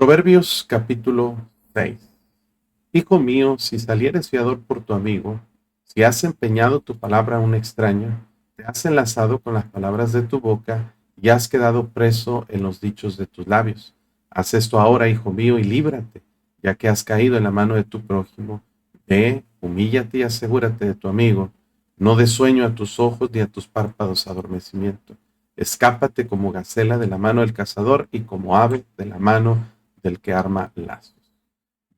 Proverbios capítulo 6. Hijo mío, si salieres fiador por tu amigo, si has empeñado tu palabra a un extraño, te has enlazado con las palabras de tu boca y has quedado preso en los dichos de tus labios. Haz esto ahora, hijo mío, y líbrate, ya que has caído en la mano de tu prójimo. Ve, humíllate y asegúrate de tu amigo. No des sueño a tus ojos ni a tus párpados adormecimiento. Escápate como gacela de la mano del cazador y como ave de la mano del que arma lazos.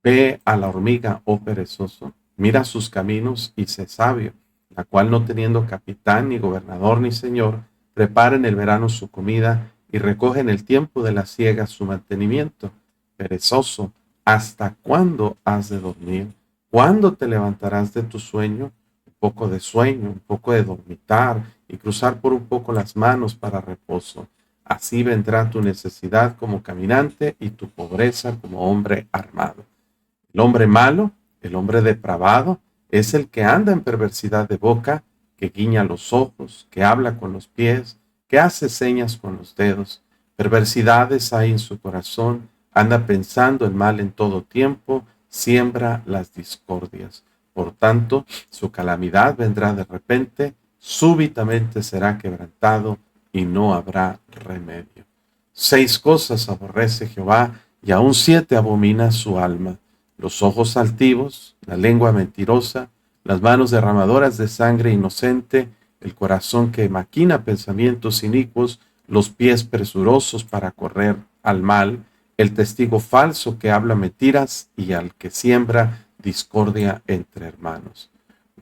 Ve a la hormiga, oh perezoso, mira sus caminos y sé sabio, la cual no teniendo capitán, ni gobernador, ni señor, prepara en el verano su comida y recoge en el tiempo de la siega su mantenimiento. Perezoso, ¿hasta cuándo has de dormir? ¿Cuándo te levantarás de tu sueño? Un poco de sueño, un poco de dormitar y cruzar por un poco las manos para reposo. Así vendrá tu necesidad como caminante y tu pobreza como hombre armado. El hombre malo, el hombre depravado, es el que anda en perversidad de boca, que guiña los ojos, que habla con los pies, que hace señas con los dedos. Perversidades hay en su corazón, anda pensando el mal en todo tiempo, siembra las discordias. Por tanto, su calamidad vendrá de repente, súbitamente será quebrantado y no habrá remedio. 6 cosas aborrece Jehová y aún 7 abomina su alma: los ojos altivos, la lengua mentirosa, las manos derramadoras de sangre inocente, el corazón que maquina pensamientos inicuos, los pies presurosos para correr al mal, el testigo falso que habla mentiras y al que siembra discordia entre hermanos.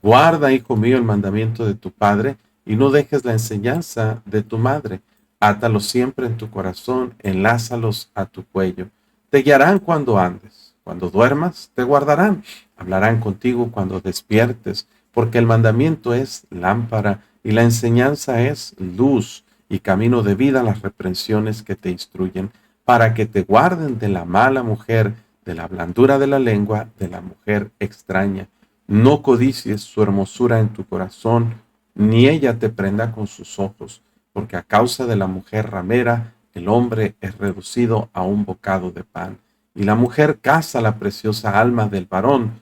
Guarda, hijo mío, el mandamiento de tu padre y no dejes la enseñanza de tu madre. Átalos siempre en tu corazón, enlázalos a tu cuello. Te guiarán cuando andes, cuando duermas, te guardarán. Hablarán contigo cuando despiertes, porque el mandamiento es lámpara y la enseñanza es luz y camino de vida las reprensiones que te instruyen, para que te guarden de la mala mujer, de la blandura de la lengua, de la mujer extraña. No codicies su hermosura en tu corazón, ni ella te prenda con sus ojos, porque a causa de la mujer ramera, el hombre es reducido a un bocado de pan, y la mujer caza la preciosa alma del varón.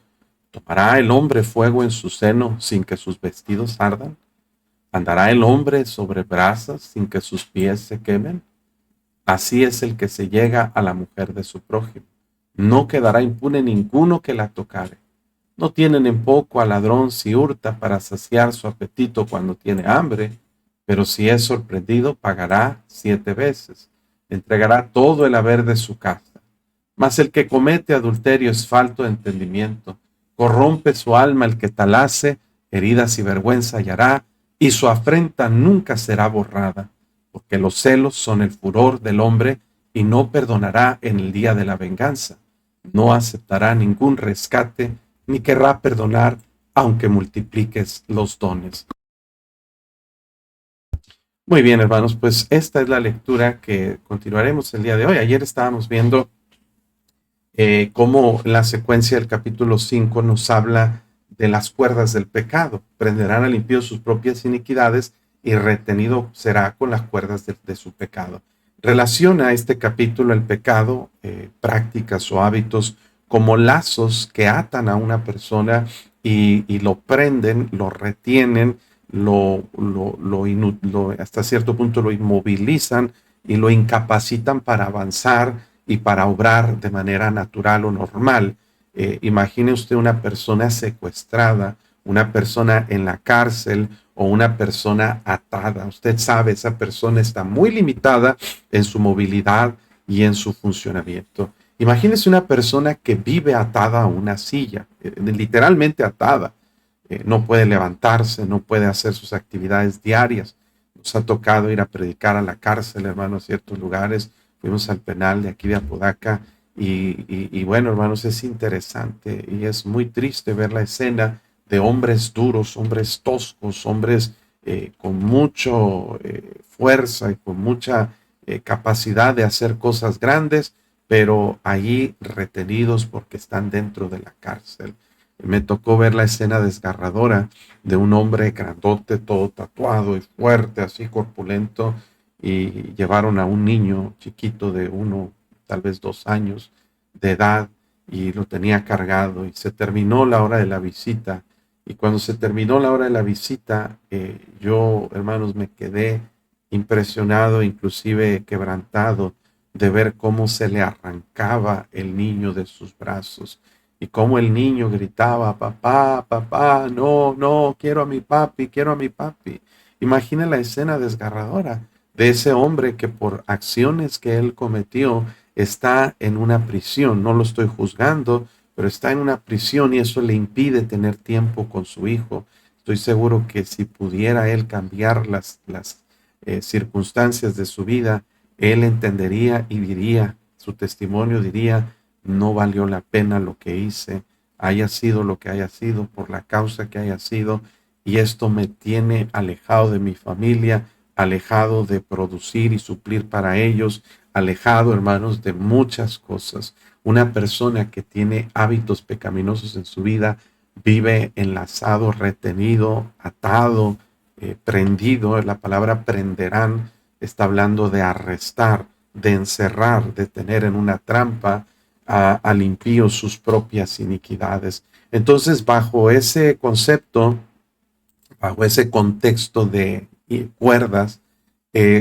¿Tomará el hombre fuego en su seno sin que sus vestidos ardan? ¿Andará el hombre sobre brasas sin que sus pies se quemen? Así es el que se llega a la mujer de su prójimo. No quedará impune ninguno que la tocare. No tienen en poco al ladrón si hurta para saciar su apetito cuando tiene hambre, pero si es sorprendido pagará 7 veces, entregará todo el haber de su casa. Mas el que comete adulterio es falto de entendimiento, corrompe su alma el que tal hace, heridas y vergüenza hallará, y su afrenta nunca será borrada, porque los celos son el furor del hombre, y no perdonará en el día de la venganza. No aceptará ningún rescate, ni querrá perdonar, aunque multipliques los dones. Muy bien, hermanos, pues esta es la lectura que continuaremos el día de hoy. Ayer estábamos viendo cómo la secuencia del capítulo 5 nos habla de las cuerdas del pecado. Prenderán al impío sus propias iniquidades y retenido será con las cuerdas de su pecado. Relaciona este capítulo el pecado, prácticas o hábitos como lazos que atan a una persona y lo prenden, lo retienen, hasta cierto punto lo inmovilizan y lo incapacitan para avanzar y para obrar de manera natural o normal. Imagine usted una persona secuestrada, una persona en la cárcel o una persona atada. Usted sabe, esa persona está muy limitada en su movilidad y en su funcionamiento. Imagínese una persona que vive atada a una silla, literalmente atada. No puede levantarse, no puede hacer sus actividades diarias. Nos ha tocado ir a predicar a la cárcel, hermanos, a ciertos lugares. Fuimos al penal de aquí de Apodaca y bueno, hermanos, es interesante y es muy triste ver la escena de hombres duros, hombres toscos, hombres con mucha fuerza y con mucha capacidad de hacer cosas grandes, pero allí retenidos porque están dentro de la cárcel. Me tocó ver la escena desgarradora de un hombre grandote, todo tatuado y fuerte, así corpulento, y llevaron a un niño chiquito de tal vez 2 años de edad, y lo tenía cargado, y se terminó la hora de la visita. Y cuando se terminó la hora de la visita, yo, hermanos, me quedé impresionado, inclusive quebrantado, de ver cómo se le arrancaba el niño de sus brazos y cómo el niño gritaba: papá, papá, no, no, quiero a mi papi, quiero a mi papi. Imagina la escena desgarradora de ese hombre que por acciones que él cometió está en una prisión. No lo estoy juzgando, pero está en una prisión y eso le impide tener tiempo con su hijo. Estoy seguro que si pudiera él cambiar las circunstancias de su vida, él entendería y diría, su testimonio diría: no valió la pena lo que hice, haya sido lo que haya sido, por la causa que haya sido, y esto me tiene alejado de mi familia, alejado de producir y suplir para ellos, alejado, hermanos, de muchas cosas. Una persona que tiene hábitos pecaminosos en su vida vive enlazado, retenido, atado, prendido. La palabra prenderán está hablando de arrestar, de encerrar, de tener en una trampa al impío sus propias iniquidades. Entonces, bajo ese concepto, bajo ese contexto de cuerdas,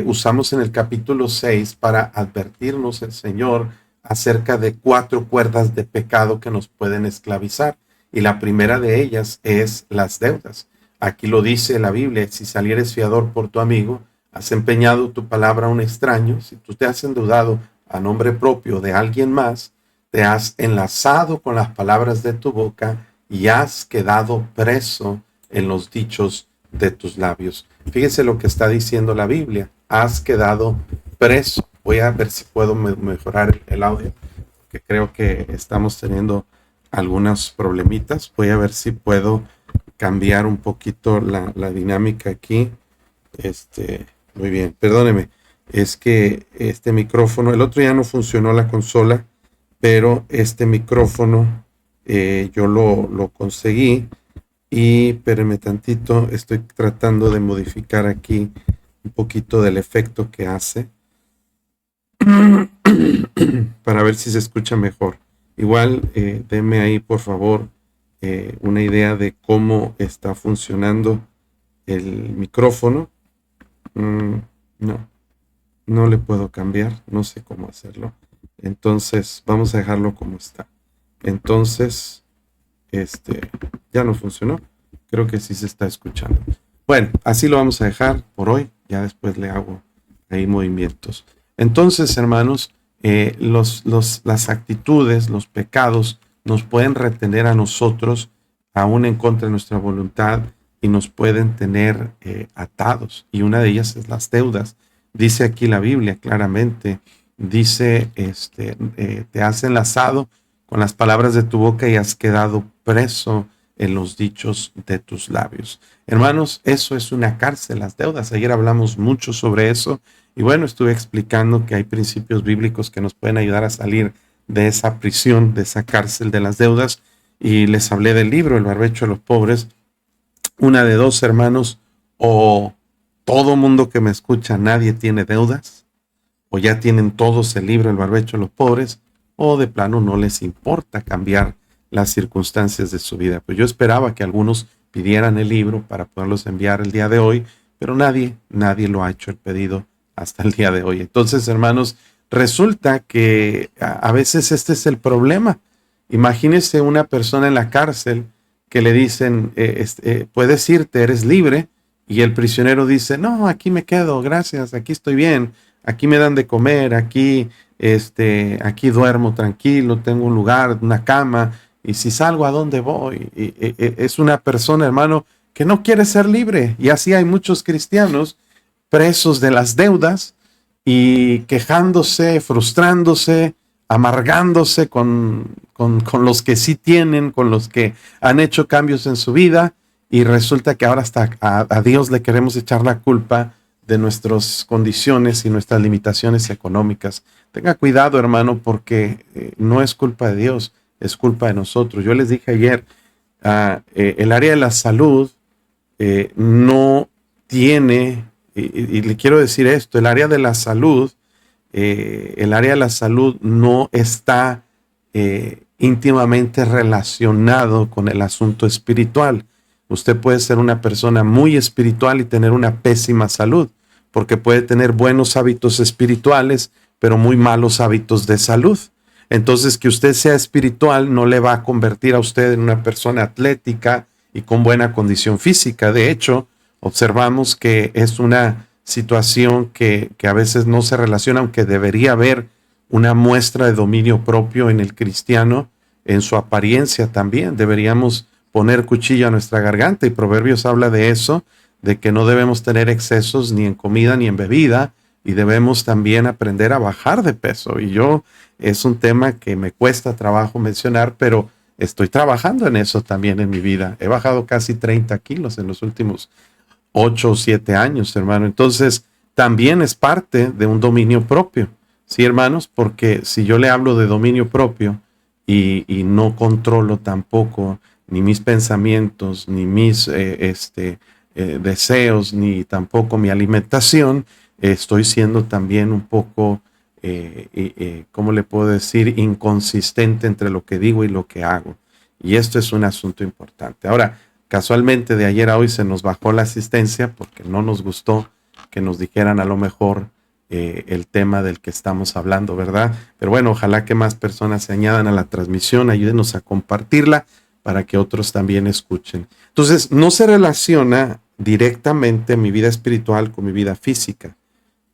usamos en el capítulo 6 para advertirnos el Señor acerca de 4 cuerdas de pecado que nos pueden esclavizar. Y la primera de ellas es las deudas. Aquí lo dice la Biblia: si salieres fiador por tu amigo, has empeñado tu palabra a un extraño, si tú te has endeudado a nombre propio de alguien más, te has enlazado con las palabras de tu boca y has quedado preso en los dichos de tus labios. Fíjese lo que está diciendo la Biblia: has quedado preso. Voy a ver si puedo mejorar el audio, porque creo que estamos teniendo algunos problemitas. Voy a ver si puedo cambiar un poquito la dinámica aquí. Muy bien, perdóneme. Es que este micrófono, el otro ya no funcionó la consola, pero este micrófono yo lo conseguí. Y espérenme tantito, estoy tratando de modificar aquí un poquito del efecto que hace para ver si se escucha mejor. Igual, denme ahí, por favor, una idea de cómo está funcionando el micrófono. No le puedo cambiar, no sé cómo hacerlo. Entonces, vamos a dejarlo como está. Entonces, ya no funcionó. Creo que sí se está escuchando. Bueno, así lo vamos a dejar por hoy. Ya después le hago ahí movimientos. Entonces, hermanos, las actitudes, los pecados nos pueden retener a nosotros aún en contra de nuestra voluntad y nos pueden tener atados. Y una de ellas es las deudas. Dice aquí la Biblia claramente, dice, te has enlazado con las palabras de tu boca y has quedado preso en los dichos de tus labios. Hermanos, eso es una cárcel, las deudas. Ayer hablamos mucho sobre eso y bueno, estuve explicando que hay principios bíblicos que nos pueden ayudar a salir de esa prisión, de esa cárcel de las deudas, y les hablé del libro El barbecho de los pobres. Una de dos, hermanos: o todo mundo que me escucha, nadie tiene deudas, o ya tienen todos el libro El barbecho de los pobres, o de plano no les importa cambiar las circunstancias de su vida. Pues yo esperaba que algunos pidieran el libro para poderlos enviar el día de hoy, pero nadie lo ha hecho el pedido hasta el día de hoy. Entonces, hermanos, resulta que a veces este es el problema. Imagínese una persona en la cárcel que le dicen, puedes irte, eres libre, y el prisionero dice: no, aquí me quedo, gracias, aquí estoy bien, aquí me dan de comer, aquí duermo tranquilo, tengo un lugar, una cama, y si salgo, ¿a dónde voy? Es una persona, hermano, que no quiere ser libre. Y así hay muchos cristianos presos de las deudas y quejándose, frustrándose, amargándose con los que sí tienen, con los que han hecho cambios en su vida, y resulta que ahora hasta a Dios le queremos echar la culpa de nuestras condiciones y nuestras limitaciones económicas. Tenga cuidado, hermano, porque no es culpa de Dios, es culpa de nosotros. Yo les dije ayer, el área de la salud no tiene, y le quiero decir esto: el área de la salud el área de la salud no está íntimamente relacionado con el asunto espiritual. Usted puede ser una persona muy espiritual y tener una pésima salud, porque puede tener buenos hábitos espirituales, pero muy malos hábitos de salud. Entonces, que usted sea espiritual no le va a convertir a usted en una persona atlética y con buena condición física. De hecho, observamos que es una situación que a veces no se relaciona, aunque debería haber una muestra de dominio propio en el cristiano, en su apariencia también. Deberíamos poner cuchillo a nuestra garganta, y Proverbios habla de eso, de que no debemos tener excesos ni en comida ni en bebida, y debemos también aprender a bajar de peso. Y es un tema que me cuesta trabajo mencionar, pero estoy trabajando en eso también en mi vida. He bajado casi 30 kilos en los últimos 8 o 7 años, hermano. Entonces, también es parte de un dominio propio. Sí, hermanos, porque si yo le hablo de dominio propio y no controlo tampoco ni mis pensamientos, ni mis deseos, ni tampoco mi alimentación, estoy siendo también un poco, ¿cómo le puedo decir?, inconsistente entre lo que digo y lo que hago. Y esto es un asunto importante. Ahora, casualmente de ayer a hoy se nos bajó la asistencia porque no nos gustó que nos dijeran a lo mejor el tema del que estamos hablando, ¿verdad? Pero bueno, ojalá que más personas se añadan a la transmisión, ayúdenos a compartirla para que otros también escuchen. Entonces, no se relaciona directamente mi vida espiritual con mi vida física.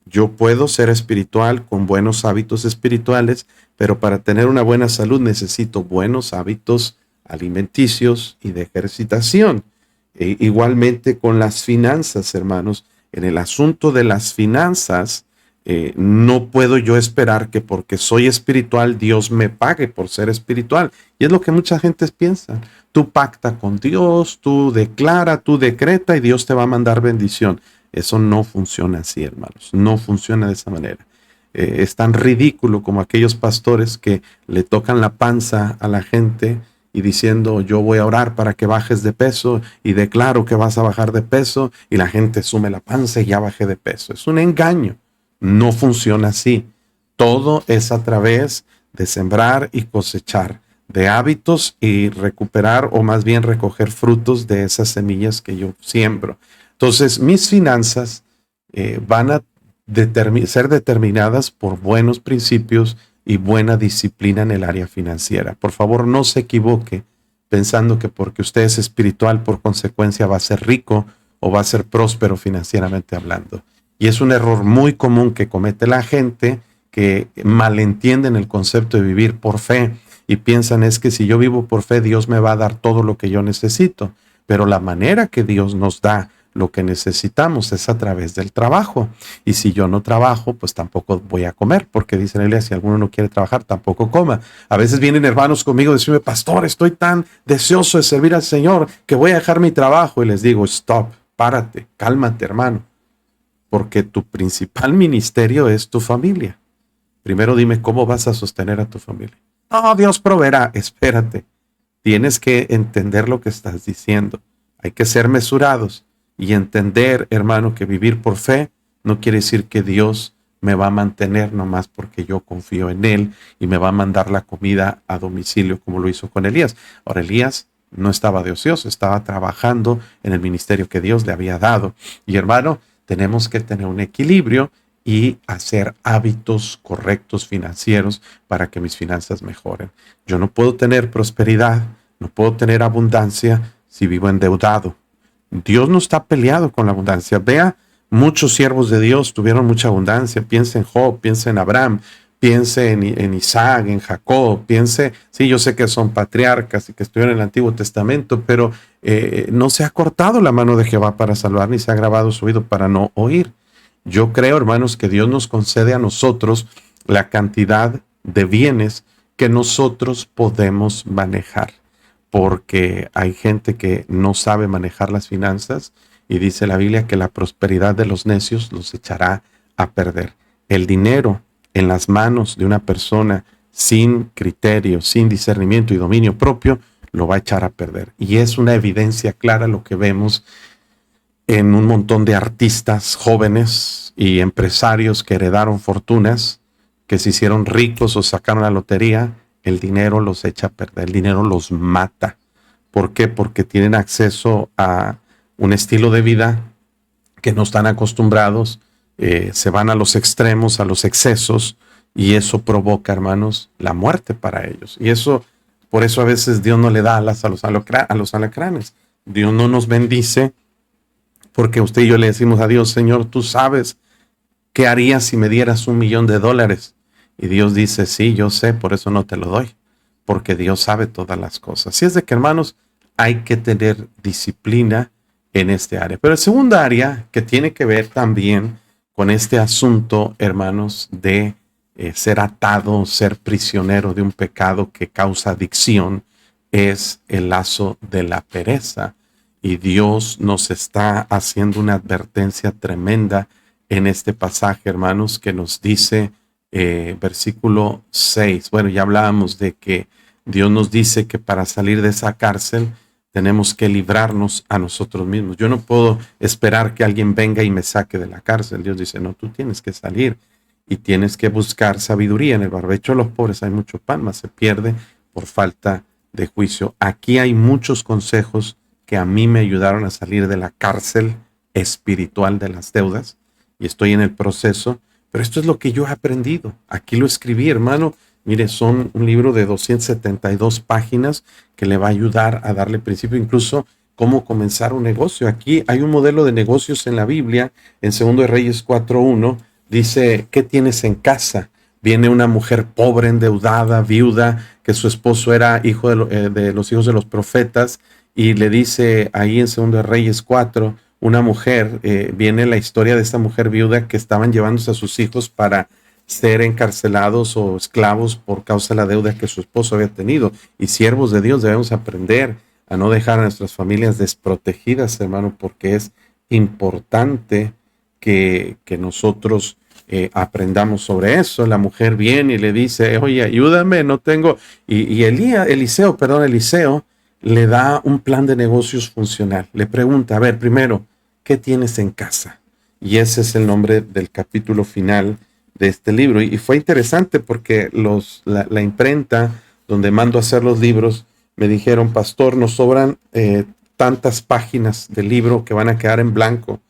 Yo puedo ser espiritual con buenos hábitos espirituales, pero para tener una buena salud necesito buenos hábitos alimenticios y de ejercitación. Igualmente con las finanzas, hermanos. En el asunto de las finanzas, no puedo yo esperar que porque soy espiritual Dios me pague por ser espiritual. Y es lo que mucha gente piensa. Tú pacta con Dios, tú declara, tú decreta y Dios te va a mandar bendición. Eso no funciona así, hermanos. No funciona de esa manera. Es tan ridículo como aquellos pastores que le tocan la panza a la gente y diciendo yo voy a orar para que bajes de peso y declaro que vas a bajar de peso y la gente sume la panza y ya bajé de peso. Es un engaño. No funciona así. Todo es a través de sembrar y cosechar, de hábitos y recuperar o más bien recoger frutos de esas semillas que yo siembro. Entonces, mis finanzas van a ser determinadas por buenos principios y buena disciplina en el área financiera. Por favor, no se equivoque pensando que porque usted es espiritual, por consecuencia va a ser rico o va a ser próspero financieramente hablando. Y es un error muy común que comete la gente que malentienden el concepto de vivir por fe y piensan es que si yo vivo por fe, Dios me va a dar todo lo que yo necesito. Pero la manera que Dios nos da lo que necesitamos es a través del trabajo. Y si yo no trabajo, pues tampoco voy a comer, porque dice la Biblia, si alguno no quiere trabajar, tampoco coma. A veces vienen hermanos conmigo y decirme, pastor, estoy tan deseoso de servir al Señor que voy a dejar mi trabajo. Y les digo, stop, párate, cálmate, hermano, porque tu principal ministerio es tu familia. Primero dime, ¿cómo vas a sostener a tu familia? No, Dios proveerá. Espérate, tienes que entender lo que estás diciendo. Hay que ser mesurados y entender, hermano, que vivir por fe no quiere decir que Dios me va a mantener nomás porque yo confío en Él y me va a mandar la comida a domicilio como lo hizo con Elías. Ahora, Elías no estaba de ocioso, estaba trabajando en el ministerio que Dios le había dado. Y hermano, tenemos que tener un equilibrio y hacer hábitos correctos financieros para que mis finanzas mejoren. Yo no puedo tener prosperidad, no puedo tener abundancia si vivo endeudado. Dios no está peleado con la abundancia. Vea, muchos siervos de Dios tuvieron mucha abundancia. Piense en Job, piense en Abraham, piense en Isaac, en Jacob, piense, sí, yo sé que son patriarcas y que estuvieron en el Antiguo Testamento, pero no se ha cortado la mano de Jehová para salvar, ni se ha grabado su oído para no oír. Yo creo, hermanos, que Dios nos concede a nosotros la cantidad de bienes que nosotros podemos manejar, porque hay gente que no sabe manejar las finanzas y dice la Biblia que la prosperidad de los necios los echará a perder. El dinero en las manos de una persona sin criterio, sin discernimiento y dominio propio, lo va a echar a perder. Y es una evidencia clara lo que vemos en un montón de artistas jóvenes y empresarios que heredaron fortunas que se hicieron ricos o sacaron la lotería, el dinero los echa a perder, el dinero los mata. ¿Por qué? Porque tienen acceso a un estilo de vida que no están acostumbrados, se van a los extremos, a los excesos, y eso provoca, hermanos, la muerte para ellos. Y eso, por eso a veces Dios no le da alas a los alacranes. Dios no nos bendice porque usted y yo le decimos a Dios: Señor, tú sabes qué harías si me dieras $1,000,000. Y Dios dice: sí, yo sé, por eso no te lo doy, porque Dios sabe todas las cosas. Así es de que, hermanos, hay que tener disciplina en este área. Pero el segundo área que tiene que ver también con este asunto, hermanos, de ser atado, ser prisionero de un pecado que causa adicción, es el lazo de la pereza. Y Dios nos está haciendo una advertencia tremenda en este pasaje, hermanos, que nos dice, versículo 6. Bueno, ya hablábamos de que Dios nos dice que para salir de esa cárcel tenemos que librarnos a nosotros mismos. Yo no puedo esperar que alguien venga y me saque de la cárcel. Dios dice: no, tú tienes que salir y tienes que buscar sabiduría. En el barbecho de los pobres hay mucho pan, mas se pierde por falta de juicio. Aquí hay muchos consejos que a mí me ayudaron a salir de la cárcel espiritual de las deudas, y estoy en el proceso, pero esto es lo que yo he aprendido. Aquí lo escribí, hermano. Mire, son un libro de 272 páginas que le va a ayudar a darle principio, incluso cómo comenzar un negocio. Aquí hay un modelo de negocios en la Biblia, en 2 de Reyes 4:1, dice: ¿qué tienes en casa? Viene una mujer pobre, endeudada, viuda, que su esposo era hijo de los hijos de los profetas, y le dice ahí en 2 de Reyes 4, una mujer, viene la historia de esta mujer viuda que estaban llevándose a sus hijos para ser encarcelados o esclavos por causa de la deuda que su esposo había tenido. Y siervos de Dios debemos aprender a no dejar a nuestras familias desprotegidas, hermano, porque es importante que nosotros aprendamos sobre eso. La mujer viene y le dice: oye, ayúdame, no tengo. Y Eliseo le da un plan de negocios funcional. Le pregunta: a ver, primero, ¿qué tienes en casa? Y ese es el nombre del capítulo final de este libro. Y fue interesante porque la imprenta donde mando a hacer los libros me dijeron: pastor, nos sobran tantas páginas del libro que van a quedar en blanco.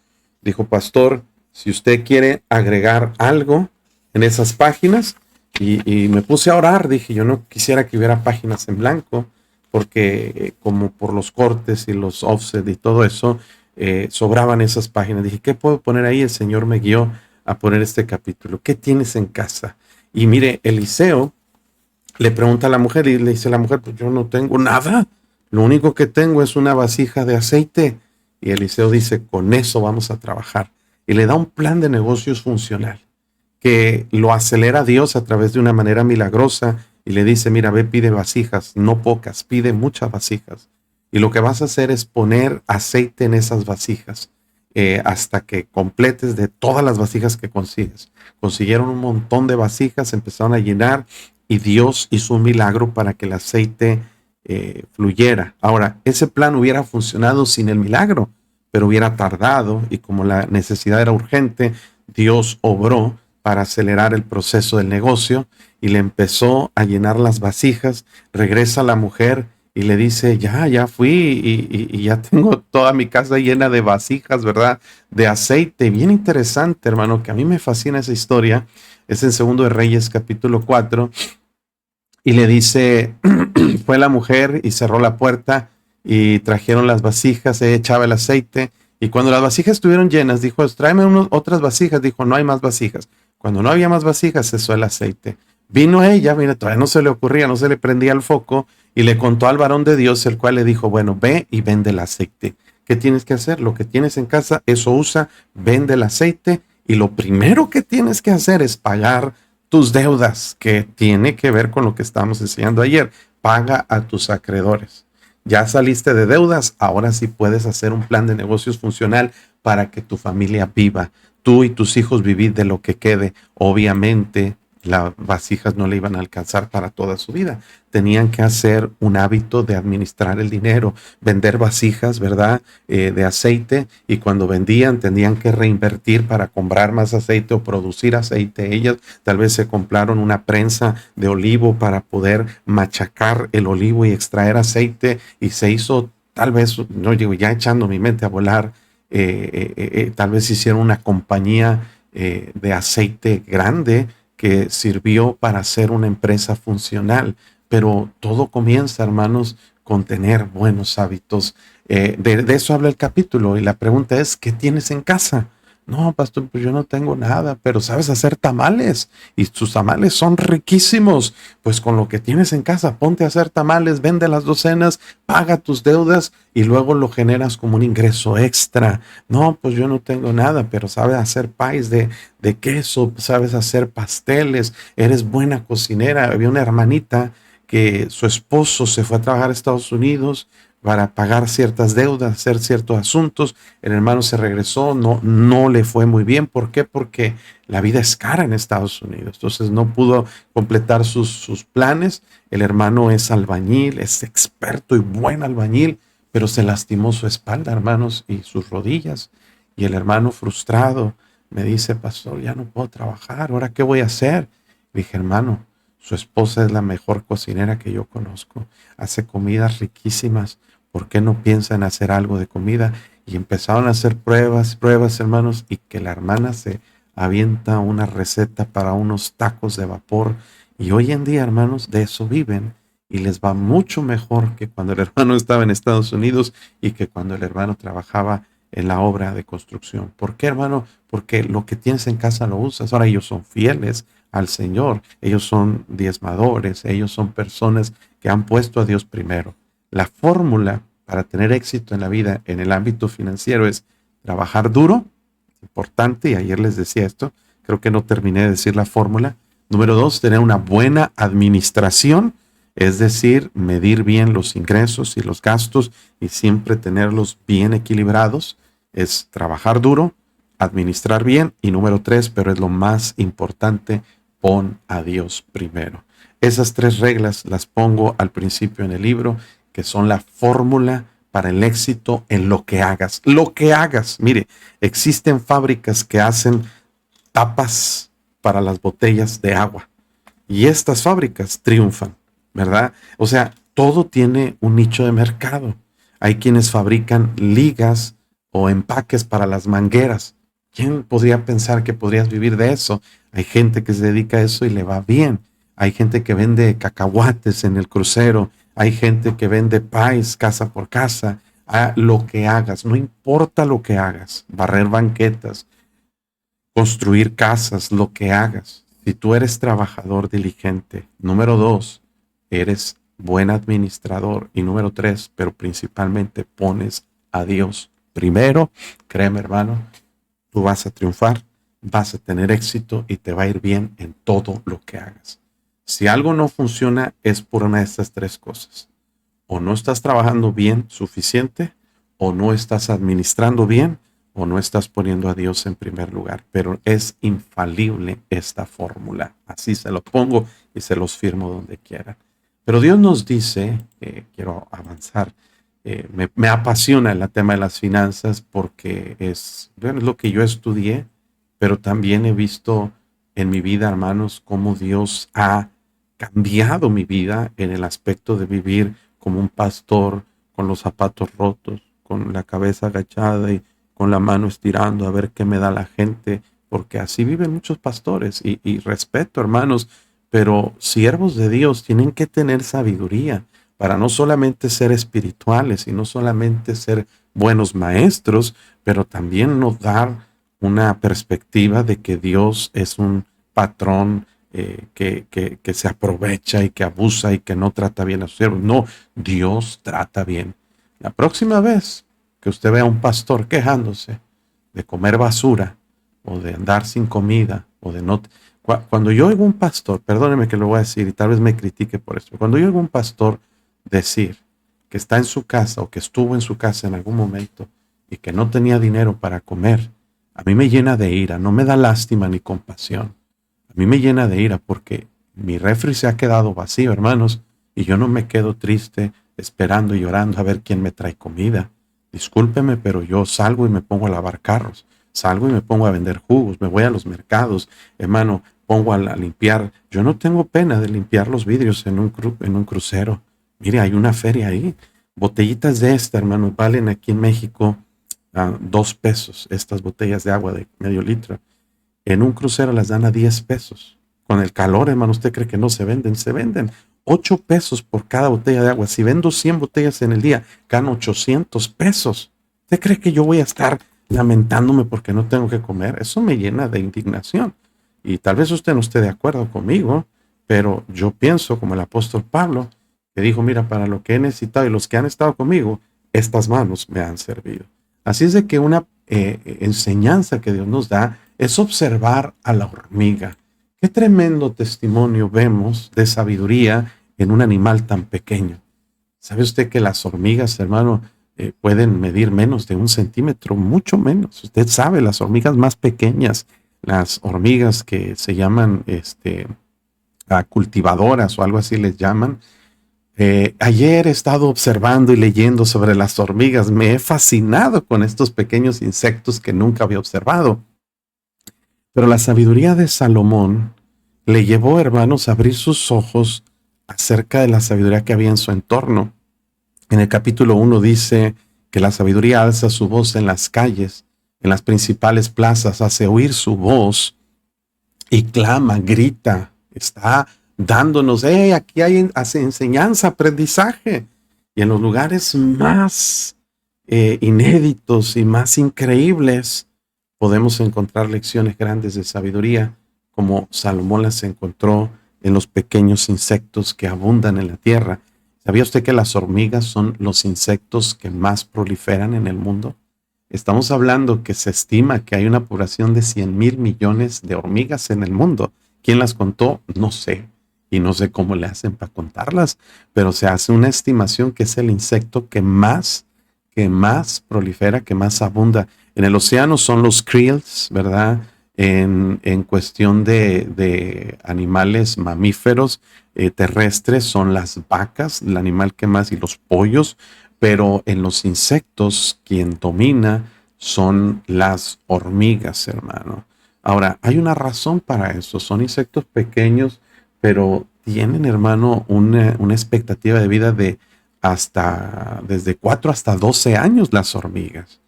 Dijo: pastor, si usted quiere agregar algo en esas páginas. Y me puse a orar. Dije: yo no quisiera que hubiera páginas en blanco, porque como por los cortes y los offset y todo eso, sobraban esas páginas. Dije: ¿qué puedo poner ahí? El Señor me guió a poner este capítulo. ¿Qué tienes en casa? Y mire, Eliseo le pregunta a la mujer, y le dice a la mujer: pues yo no tengo nada, lo único que tengo es una vasija de aceite. Y Eliseo dice: con eso vamos a trabajar. Y le da un plan de negocios funcional que lo acelera Dios a través de una manera milagrosa, y le dice: mira, ve, pide vasijas, no pocas, pide muchas vasijas. Y lo que vas a hacer es poner aceite en esas vasijas hasta que completes de todas las vasijas que consigues. Consiguieron un montón de vasijas, empezaron a llenar, y Dios hizo un milagro para que el aceite fluyera. Ahora, ese plan hubiera funcionado sin el milagro, pero hubiera tardado, y como la necesidad era urgente, Dios obró para acelerar el proceso del negocio, y le empezó a llenar las vasijas. Regresa la mujer y le dice: ya fui y ya tengo toda mi casa llena de vasijas, ¿verdad? De aceite. Bien interesante, hermano, que a mí me fascina esa historia. Es en 2 de Reyes, capítulo 4. Y le dice, fue la mujer y cerró la puerta, y trajeron las vasijas, ella echaba el aceite. Y cuando las vasijas estuvieron llenas, dijo: tráeme otras vasijas. Dijo: no hay más vasijas. Cuando no había más vasijas, cesó el aceite. Vino ella, mira, todavía no se le ocurría, no se le prendía el foco, y le contó al varón de Dios, el cual le dijo: bueno, ve y vende el aceite. ¿Qué tienes que hacer? Lo que tienes en casa, eso usa, vende el aceite, y lo primero que tienes que hacer es pagar tus deudas, que tiene que ver con lo que estábamos enseñando ayer. Paga a tus acreedores. Ya saliste de deudas, ahora sí puedes hacer un plan de negocios funcional para que tu familia viva. Tú y tus hijos vivid de lo que quede. Obviamente, Las vasijas no le iban a alcanzar para toda su vida. Tenían que hacer un hábito de administrar el dinero, vender vasijas, ¿verdad? De aceite, y cuando vendían tenían que reinvertir para comprar más aceite o producir aceite. Ellas tal vez se compraron una prensa de olivo para poder machacar el olivo y extraer aceite, y se hizo, tal vez, no digo, ya echando mi mente a volar, tal vez hicieron una compañía de aceite grande que sirvió para hacer una empresa funcional. Pero todo comienza, hermanos, con tener buenos hábitos. De eso habla el capítulo, y la pregunta es, ¿qué tienes en casa? No, pastor, pues yo no tengo nada, pero sabes hacer tamales y tus tamales son riquísimos. Pues con lo que tienes en casa, ponte a hacer tamales, vende las docenas, paga tus deudas y luego lo generas como un ingreso extra. No, pues yo no tengo nada, pero sabes hacer pies de queso, sabes hacer pasteles, eres buena cocinera. Había una hermanita que su esposo se fue a trabajar a Estados Unidos para pagar ciertas deudas, hacer ciertos asuntos. El hermano se regresó, no le fue muy bien. ¿Por qué? Porque la vida es cara en Estados Unidos. Entonces no pudo completar sus planes. El hermano es albañil, es experto y buen albañil, pero se lastimó su espalda, hermanos, y sus rodillas. Y el hermano frustrado me dice, pastor, ya no puedo trabajar, ¿ahora qué voy a hacer? Le dije, hermano, su esposa es la mejor cocinera que yo conozco, hace comidas riquísimas, ¿por qué no piensa en hacer algo de comida? Y empezaron a hacer pruebas, hermanos, y que la hermana se avienta una receta para unos tacos de vapor. Y hoy en día, hermanos, de eso viven, y les va mucho mejor que cuando el hermano estaba en Estados Unidos y que cuando el hermano trabajaba en la obra de construcción. ¿Por qué, hermano? Porque lo que tienes en casa lo usas. Ahora ellos son fieles al Señor, ellos son diezmadores, ellos son personas que han puesto a Dios primero. La fórmula para tener éxito en la vida en el ámbito financiero es trabajar duro, importante, y ayer les decía esto, creo que no terminé de decir la fórmula. Número 2, tener una buena administración, es decir, medir bien los ingresos y los gastos y siempre tenerlos bien equilibrados. Es trabajar duro, administrar bien, y número 3, pero es lo más importante, pon a Dios primero. Esas 3 reglas las pongo al principio en el libro, que son la fórmula para el éxito en lo que hagas. Lo que hagas, mire, existen fábricas que hacen tapas para las botellas de agua, y estas fábricas triunfan, ¿verdad? O sea, todo tiene un nicho de mercado. Hay quienes fabrican ligas o empaques para las mangueras. ¿Quién podría pensar que podrías vivir de eso? Hay gente que se dedica a eso y le va bien. Hay gente que vende cacahuates en el crucero. Hay gente que vende pies casa por casa. Lo que hagas, no importa lo que hagas, barrer banquetas, construir casas, lo que hagas. Si tú eres trabajador diligente, número 2, eres buen administrador, y número 3, pero principalmente pones a Dios primero, créeme, hermano, tú vas a triunfar, vas a tener éxito y te va a ir bien en todo lo que hagas. Si algo no funciona es por una de estas 3 cosas. O no estás trabajando bien suficiente, o no estás administrando bien, o no estás poniendo a Dios en primer lugar. Pero es infalible esta fórmula. Así se lo pongo y se los firmo donde quiera. Pero Dios nos dice, quiero avanzar, me apasiona el tema de las finanzas porque bueno, es lo que yo estudié, pero también he visto en mi vida, hermanos, cómo Dios ha cambiado mi vida en el aspecto de vivir como un pastor con los zapatos rotos, con la cabeza agachada y con la mano estirando a ver qué me da la gente, porque así viven muchos pastores, y respeto, hermanos, pero siervos de Dios tienen que tener sabiduría para no solamente ser espirituales y no solamente ser buenos maestros, pero también nos dar una perspectiva de que Dios es un patrón que se aprovecha y que abusa y que no trata bien a sus siervos. No, Dios trata bien. La próxima vez que usted vea a un pastor quejándose de comer basura o de andar sin comida o de no... Cuando yo oigo un pastor, perdóneme que lo voy a decir y tal vez me critique por esto, cuando yo oigo un pastor decir que está en su casa o que estuvo en su casa en algún momento y que no tenía dinero para comer, a mí me llena de ira, no me da lástima ni compasión. mí me llena de ira porque mi refri se ha quedado vacío, hermanos, y yo no me quedo triste esperando y llorando a ver quién me trae comida. Discúlpeme, pero yo salgo y me pongo a lavar carros, salgo y me pongo a vender jugos, me voy a los mercados, hermano, pongo a limpiar. Yo no tengo pena de limpiar los vidrios en un crucero. Mire, hay una feria ahí. Botellitas de esta, hermano, valen aquí en México 2 pesos. Estas botellas de agua de medio litro. En un crucero las dan a 10 pesos. Con el calor, hermano, ¿usted cree que no se venden? Se venden 8 pesos por cada botella de agua. Si vendo 100 botellas en el día, gano 800 pesos. ¿Usted cree que yo voy a estar lamentándome porque no tengo que comer? Eso me llena de indignación. Y tal vez usted no esté de acuerdo conmigo, pero yo pienso como el apóstol Pablo, que dijo, mira, para lo que he necesitado y los que han estado conmigo, estas manos me han servido. Así es de que una enseñanza que Dios nos da es observar a la hormiga. Qué tremendo testimonio vemos de sabiduría en un animal tan pequeño. ¿Sabe usted que las hormigas, hermano, pueden medir menos de 1 centímetro? Mucho menos. Usted sabe, las hormigas más pequeñas, las hormigas que se llaman cultivadoras o algo así les llaman. Ayer he estado observando y leyendo sobre las hormigas. Me he fascinado con estos pequeños insectos que nunca había observado. Pero la sabiduría de Salomón le llevó, hermanos, a abrir sus ojos acerca de la sabiduría que había en su entorno. En el capítulo 1 dice que la sabiduría alza su voz en las calles, en las principales plazas, hace oír su voz y clama, grita, está dándonos, aquí hay enseñanza, aprendizaje. Y en los lugares más inéditos y más increíbles podemos encontrar lecciones grandes de sabiduría, como Salomón las encontró en los pequeños insectos que abundan en la tierra. ¿Sabía usted que las hormigas son los insectos que más proliferan en el mundo? Estamos hablando que se estima que hay una población de 100,000 millones de hormigas en el mundo. ¿Quién las contó? No sé. Y no sé cómo le hacen para contarlas, pero se hace una estimación que es el insecto que más prolifera, que más abunda. En el océano son los krills, ¿verdad? En cuestión de animales mamíferos terrestres son las vacas, el animal que más, y los pollos, pero en los insectos quien domina son las hormigas, hermano. Ahora, hay una razón para eso, son insectos pequeños, pero tienen, hermano, una expectativa de vida de desde 4 hasta 12 años las hormigas.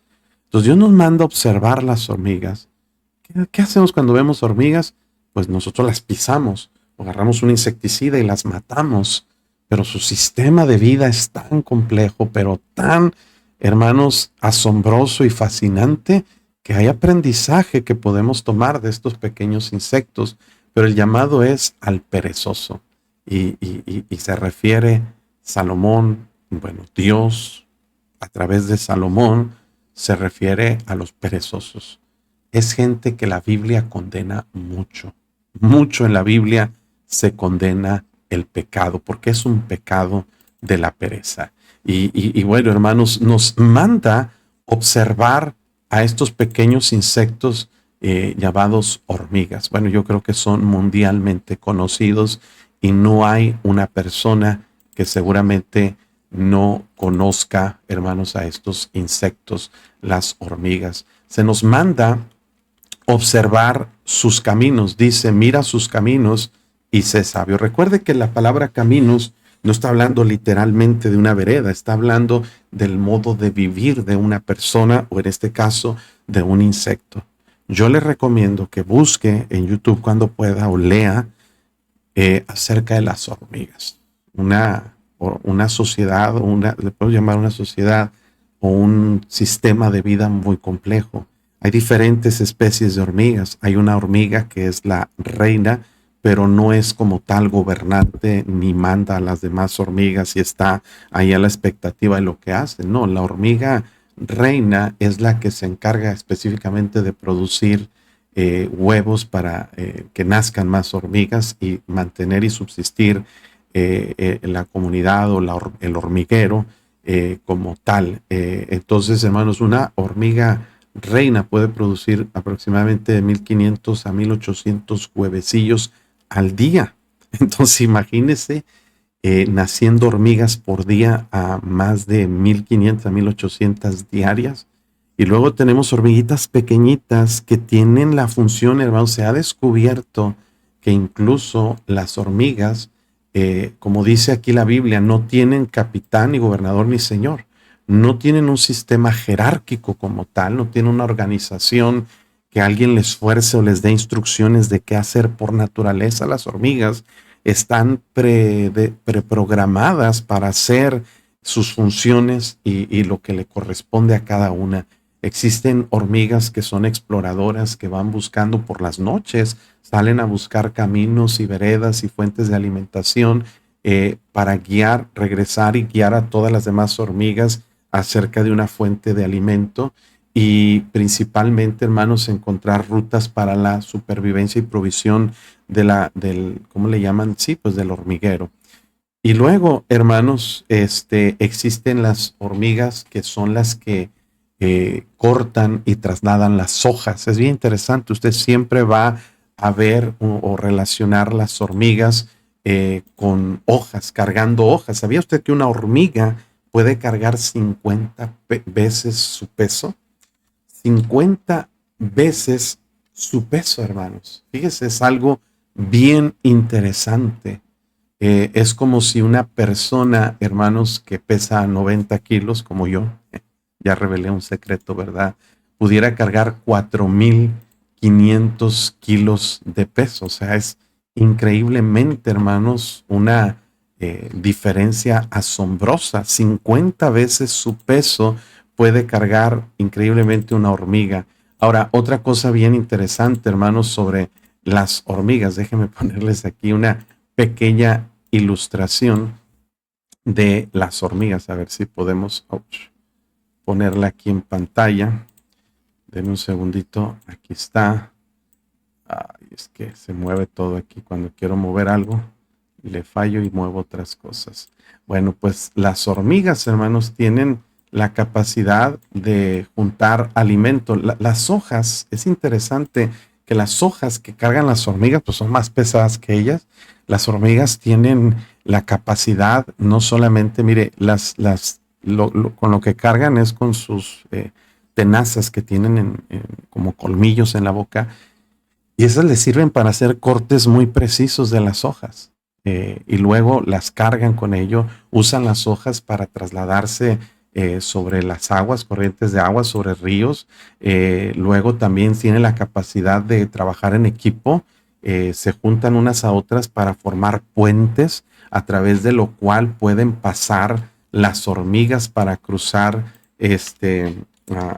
Entonces Dios nos manda a observar las hormigas. ¿Qué hacemos cuando vemos hormigas? Pues nosotros las pisamos, o agarramos un insecticida y las matamos. Pero su sistema de vida es tan complejo, pero tan, hermanos, asombroso y fascinante, que hay aprendizaje que podemos tomar de estos pequeños insectos. Pero el llamado es al perezoso. Y se refiere Salomón, bueno, Dios a través de Salomón se refiere a los perezosos. Es gente que la Biblia condena mucho. Mucho en la Biblia se condena el pecado, porque es un pecado de la pereza. Y bueno, hermanos, nos manda observar a estos pequeños insectos llamados hormigas. Bueno, yo creo que son mundialmente conocidos y no hay una persona que seguramente no conozca, hermanos, a estos insectos, las hormigas. Se nos manda observar sus caminos. Dice, mira sus caminos y sé sabio. Recuerde que la palabra caminos no está hablando literalmente de una vereda, está hablando del modo de vivir de una persona, o en este caso, de un insecto. Yo le recomiendo que busque en YouTube cuando pueda o lea acerca de las hormigas. Una sociedad, le puedo llamar una sociedad o un sistema de vida muy complejo. Hay diferentes especies de hormigas. Hay una hormiga que es la reina, pero no es como tal gobernante ni manda a las demás hormigas y está ahí a la expectativa de lo que hace. No, la hormiga reina es la que se encarga específicamente de producir huevos para que nazcan más hormigas y mantener y subsistir la comunidad o el hormiguero como tal. Entonces, hermanos, una hormiga reina puede producir aproximadamente de 1500 a 1800 huevecillos al día. Entonces imagínese naciendo hormigas por día a más de 1500 a 1800 diarias. Y luego tenemos hormiguitas pequeñitas que tienen la función, hermano, se ha descubierto que incluso las hormigas, como dice aquí la Biblia, no tienen capitán, ni gobernador, ni señor. No tienen un sistema jerárquico como tal, no tienen una organización que alguien les fuerce o les dé instrucciones de qué hacer por naturaleza. Las hormigas están preprogramadas para hacer sus funciones y lo que le corresponde a cada una. Existen hormigas que son exploradoras, que van buscando por las noches, salen a buscar caminos y veredas y fuentes de alimentación para guiar, regresar y guiar a todas las demás hormigas acerca de una fuente de alimento y principalmente, hermanos, encontrar rutas para la supervivencia y provisión del, ¿cómo le llaman? Sí, pues del hormiguero. Y luego, hermanos, existen las hormigas que son las que cortan y trasladan las hojas. Es bien interesante. Usted siempre va a ver o relacionar las hormigas con hojas, cargando hojas. ¿Sabía usted que una hormiga puede cargar 50 veces su peso? 50 veces su peso, hermanos. Fíjese, es algo bien interesante. Es como si una persona, hermanos, que pesa 90 kilos, como yo, ya revelé un secreto, ¿verdad? Pudiera cargar 4500 kilos de peso. O sea, es increíblemente, hermanos, una diferencia asombrosa. 50 veces su peso puede cargar increíblemente una hormiga. Ahora, otra cosa bien interesante, hermanos, sobre las hormigas. Déjenme ponerles aquí una pequeña ilustración de las hormigas. A ver si podemos ponerla aquí en pantalla. Denme un segundito. Aquí está. Ay, es que se mueve todo aquí. Cuando quiero mover algo, le fallo y muevo otras cosas. Bueno, pues las hormigas, hermanos, tienen la capacidad de juntar alimento. Las hojas, es interesante que las hojas que cargan las hormigas pues son más pesadas que ellas. Las hormigas tienen la capacidad, no solamente, mire, con lo que cargan es con sus tenazas que tienen como colmillos en la boca, y esas les sirven para hacer cortes muy precisos de las hojas. Y luego las cargan con ello, usan las hojas para trasladarse sobre las aguas, corrientes de agua, sobre ríos. Luego también tienen la capacidad de trabajar en equipo. Se juntan unas a otras para formar puentes, a través de lo cual pueden pasar las hormigas para cruzar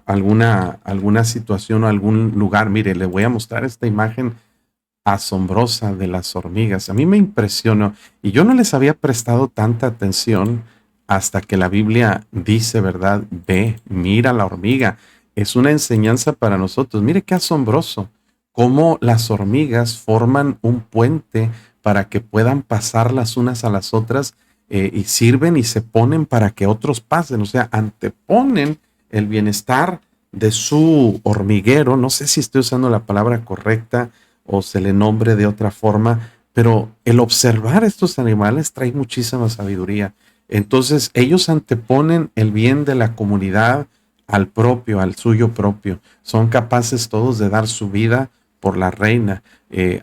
alguna situación o algún lugar. Mire, le voy a mostrar esta imagen asombrosa de las hormigas. A mí me impresionó y yo no les había prestado tanta atención hasta que la Biblia dice, ¿verdad? Ve, mira la hormiga. Es una enseñanza para nosotros. Mire qué asombroso cómo las hormigas forman un puente para que puedan pasar las unas a las otras y sirven y se ponen para que otros pasen. O sea, anteponen el bienestar de su hormiguero. No sé si estoy usando la palabra correcta o se le nombre de otra forma, pero el observar estos animales trae muchísima sabiduría. Entonces ellos anteponen el bien de la comunidad al propio, al suyo propio. Son capaces todos de dar su vida por la reina.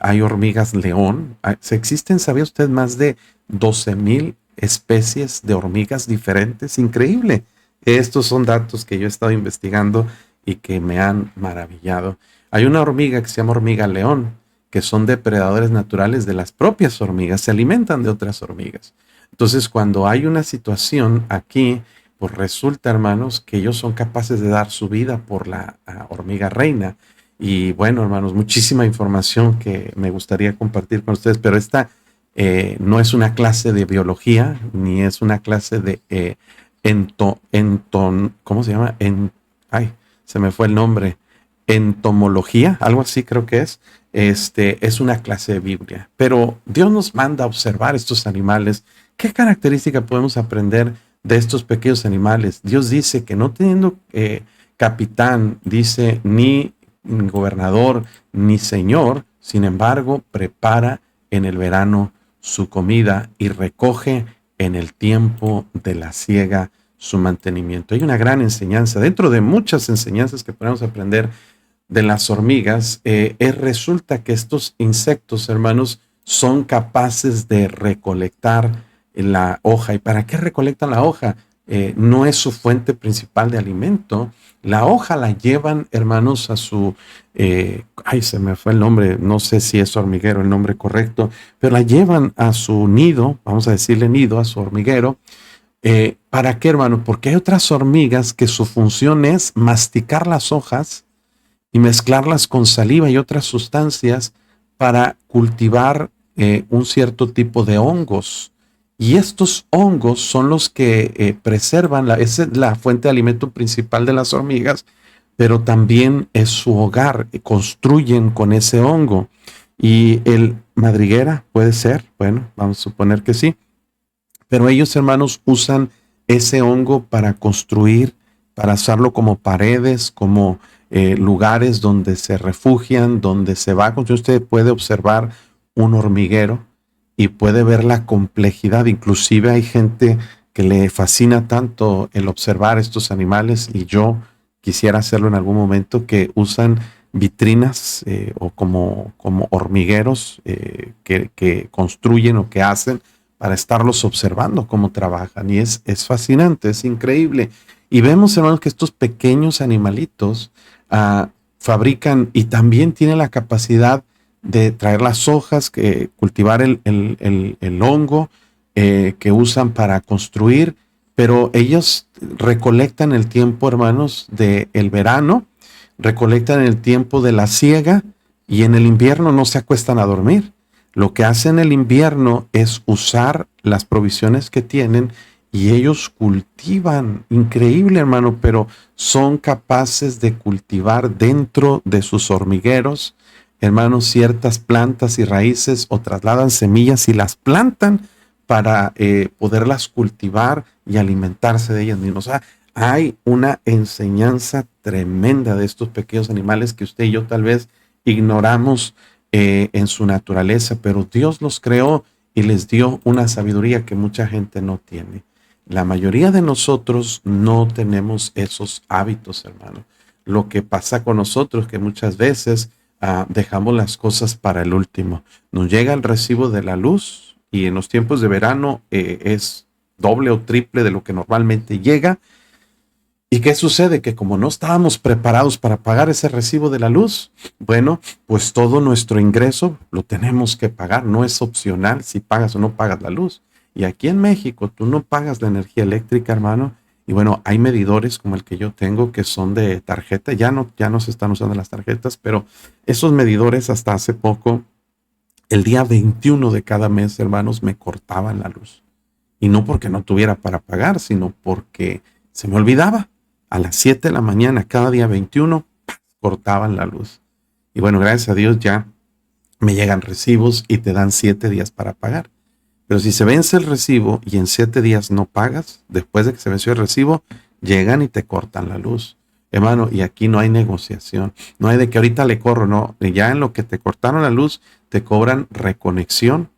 Hay hormigas león. Se existen, ¿sabía usted? Más de 12,000 especies de hormigas diferentes. Increíble. Estos son datos que yo he estado investigando y que me han maravillado. Hay una hormiga que se llama hormiga león, que son depredadores naturales de las propias hormigas, se alimentan de otras hormigas. Entonces, cuando hay una situación aquí, pues resulta, hermanos, que ellos son capaces de dar su vida por la hormiga reina. Y bueno, hermanos, muchísima información que me gustaría compartir con ustedes, pero esta no es una clase de biología, ni es una clase de ¿cómo se llama? Ay, se me fue el nombre. Entomología, algo así creo que es. Es una clase de Biblia. Pero Dios nos manda a observar estos animales. ¿Qué característica podemos aprender de estos pequeños animales? Dios dice que no teniendo capitán dice ni gobernador ni señor, sin embargo, prepara en el verano su comida y recoge en el tiempo de la siega su mantenimiento. Hay una gran enseñanza, dentro de muchas enseñanzas que podemos aprender de las hormigas, resulta que estos insectos, hermanos, son capaces de recolectar la hoja. ¿Y para qué recolectan la hoja? No es su fuente principal de alimento. La hoja la llevan, hermanos, a su, se me fue el nombre, no sé si es hormiguero el nombre correcto, pero la llevan a su nido, vamos a decirle nido, a su hormiguero. ¿Para qué, hermano? Porque hay otras hormigas que su función es masticar las hojas y mezclarlas con saliva y otras sustancias para cultivar un cierto tipo de hongos. Y estos hongos son los que preservan, esa es la fuente de alimento principal de las hormigas, pero también es su hogar, construyen con ese hongo. Y el madriguera puede ser, bueno, vamos a suponer que sí, pero ellos, hermanos, usan ese hongo para construir, para usarlo como paredes, como lugares donde se refugian, donde se va a construir. Usted puede observar un hormiguero y puede ver la complejidad. Inclusive hay gente que le fascina tanto el observar estos animales, y yo quisiera hacerlo en algún momento, que usan vitrinas o como hormigueros que construyen o que hacen para estarlos observando cómo trabajan. Y es fascinante, es increíble. Y vemos, hermanos, que estos pequeños animalitos fabrican y también tienen la capacidad de traer las hojas, cultivar el hongo que usan para construir, pero ellos recolectan el tiempo, hermanos, del verano, recolectan el tiempo de la siega, y en el invierno no se acuestan a dormir. Lo que hacen en el invierno es usar las provisiones que tienen, y ellos cultivan, increíble, hermano, pero son capaces de cultivar dentro de sus hormigueros, hermanos, ciertas plantas y raíces, o trasladan semillas y las plantan para poderlas cultivar y alimentarse de ellas mismas. O sea, hay una enseñanza tremenda de estos pequeños animales que usted y yo tal vez ignoramos en su naturaleza, pero Dios los creó y les dio una sabiduría que mucha gente no tiene. La mayoría de nosotros no tenemos esos hábitos, hermano. Lo que pasa con nosotros es que muchas veces dejamos las cosas para el último. Nos llega el recibo de la luz, y en los tiempos de verano es doble o triple de lo que normalmente llega. ¿Y qué sucede? Que como no estábamos preparados para pagar ese recibo de la luz, bueno, pues todo nuestro ingreso lo tenemos que pagar. No es opcional si pagas o no pagas la luz. Y aquí en México tú no pagas la energía eléctrica, hermano. Y bueno, hay medidores como el que yo tengo que son de tarjeta. Ya no se están usando las tarjetas, pero esos medidores hasta hace poco, el día 21 de cada mes, hermanos, me cortaban la luz. Y no porque no tuviera para pagar, sino porque se me olvidaba. A las 7 de la mañana, cada día 21, cortaban la luz. Y bueno, gracias a Dios ya me llegan recibos y te dan 7 días para pagar. Pero si se vence el recibo y en 7 días no pagas, después de que se venció el recibo, llegan y te cortan la luz. Hermano, y aquí no hay negociación. No hay de que ahorita le corro, no. Ya en lo que te cortaron la luz, te cobran reconexión,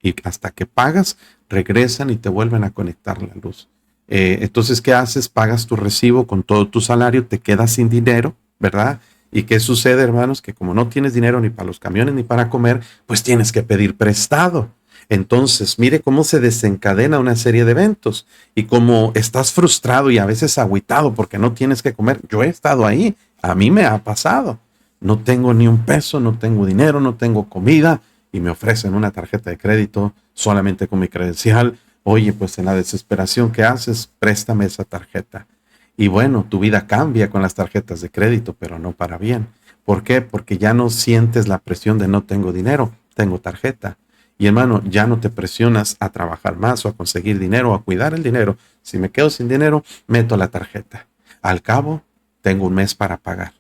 y hasta que pagas, regresan y te vuelven a conectar la luz. Entonces, ¿qué haces? Pagas tu recibo con todo tu salario, te quedas sin dinero, ¿verdad? ¿Y qué sucede, hermanos? Que como no tienes dinero ni para los camiones ni para comer, pues tienes que pedir prestado. Entonces, mire cómo se desencadena una serie de eventos. Y como estás frustrado y a veces agüitado porque no tienes que comer, yo he estado ahí, a mí me ha pasado. No tengo ni un peso, no tengo dinero, no tengo comida, y me ofrecen una tarjeta de crédito solamente con mi credencial. Oye, pues en la desesperación que haces, préstame esa tarjeta. Y bueno, tu vida cambia con las tarjetas de crédito, pero no para bien. ¿Por qué? Porque ya no sientes la presión de no tengo dinero, tengo tarjeta. Y hermano, ya no te presionas a trabajar más o a conseguir dinero o a cuidar el dinero. Si me quedo sin dinero, meto la tarjeta. Al cabo, tengo un mes para pagar.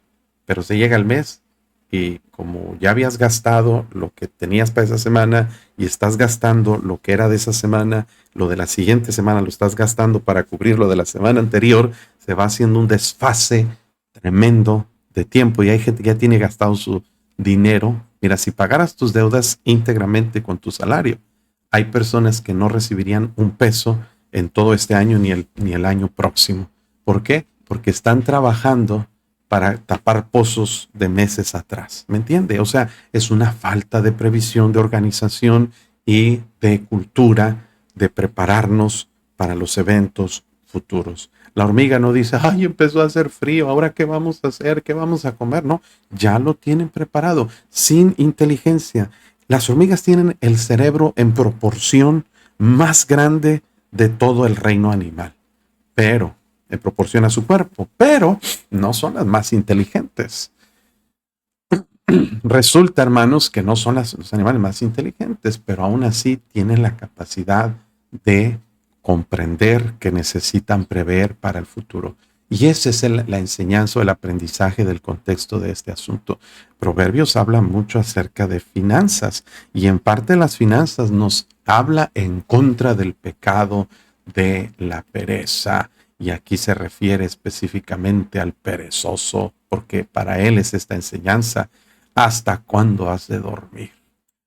Pero se llega el mes y como ya habías gastado lo que tenías para esa semana y estás gastando lo que era de esa semana, lo de la siguiente semana lo estás gastando para cubrir lo de la semana anterior, se va haciendo un desfase tremendo de tiempo y hay gente que ya tiene gastado su dinero. Mira, si pagaras tus deudas íntegramente con tu salario, hay personas que no recibirían un peso en todo este año ni el año próximo. ¿Por qué? Porque están trabajando para tapar pozos de meses atrás. ¿Me entiende? O sea, es una falta de previsión, de organización y de cultura de prepararnos para los eventos futuros. La hormiga no dice, ay, empezó a hacer frío, ahora qué vamos a hacer, qué vamos a comer. No, ya lo tienen preparado, sin inteligencia. Las hormigas tienen el cerebro en proporción más grande de todo el reino animal, pero en proporción a su cuerpo, pero no son las más inteligentes. Resulta, hermanos, que no son los animales más inteligentes, pero aún así tienen la capacidad de comprender que necesitan prever para el futuro. Y esa es la enseñanza o el aprendizaje del contexto de este asunto. Proverbios habla mucho acerca de finanzas y en parte las finanzas nos habla en contra del pecado de la pereza. Y aquí se refiere específicamente al perezoso, porque para él es esta enseñanza. ¿Hasta cuándo has de dormir?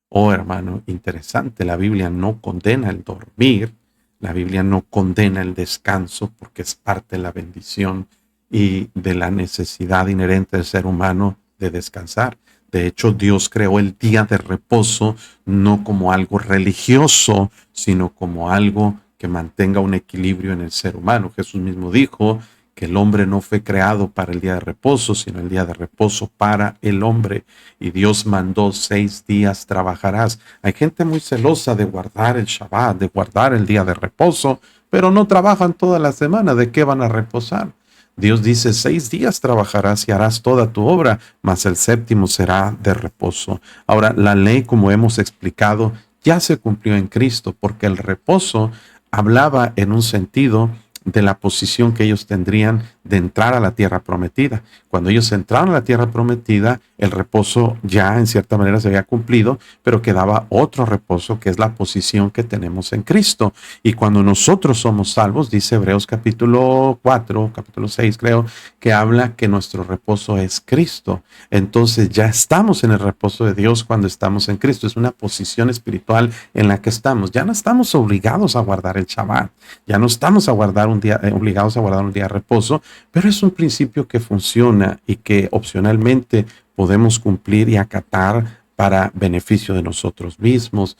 Oh, hermano, interesante. La Biblia no condena el dormir. La Biblia no condena el descanso porque es parte de la bendición y de la necesidad inherente del ser humano de descansar. De hecho, Dios creó el día de reposo no como algo religioso, sino como algo que mantenga un equilibrio en el ser humano. Jesús mismo dijo que el hombre no fue creado para el día de reposo, sino el día de reposo para el hombre. Y Dios mandó 6 días trabajarás. Hay gente muy celosa de guardar el Shabbat, de guardar el día de reposo, pero no trabajan toda la semana. ¿De qué van a reposar? Dios dice, 6 días trabajarás y harás toda tu obra, mas el séptimo será de reposo. Ahora, la ley, como hemos explicado, ya se cumplió en Cristo, porque el reposo hablaba en un sentido de la posición que ellos tendrían de entrar a la tierra prometida. Cuando ellos entraron a la tierra prometida, el reposo ya en cierta manera se había cumplido, pero quedaba otro reposo que es la posición que tenemos en Cristo. Y cuando nosotros somos salvos, dice Hebreos capítulo 4, capítulo 6 creo, que habla que nuestro reposo es Cristo. Entonces ya estamos en el reposo de Dios cuando estamos en Cristo. Es una posición espiritual en la que estamos. Ya no estamos obligados a guardar el Shabbat. Ya no estamos obligados a guardar un día de reposo, pero es un principio que funciona y que opcionalmente podemos cumplir y acatar para beneficio de nosotros mismos.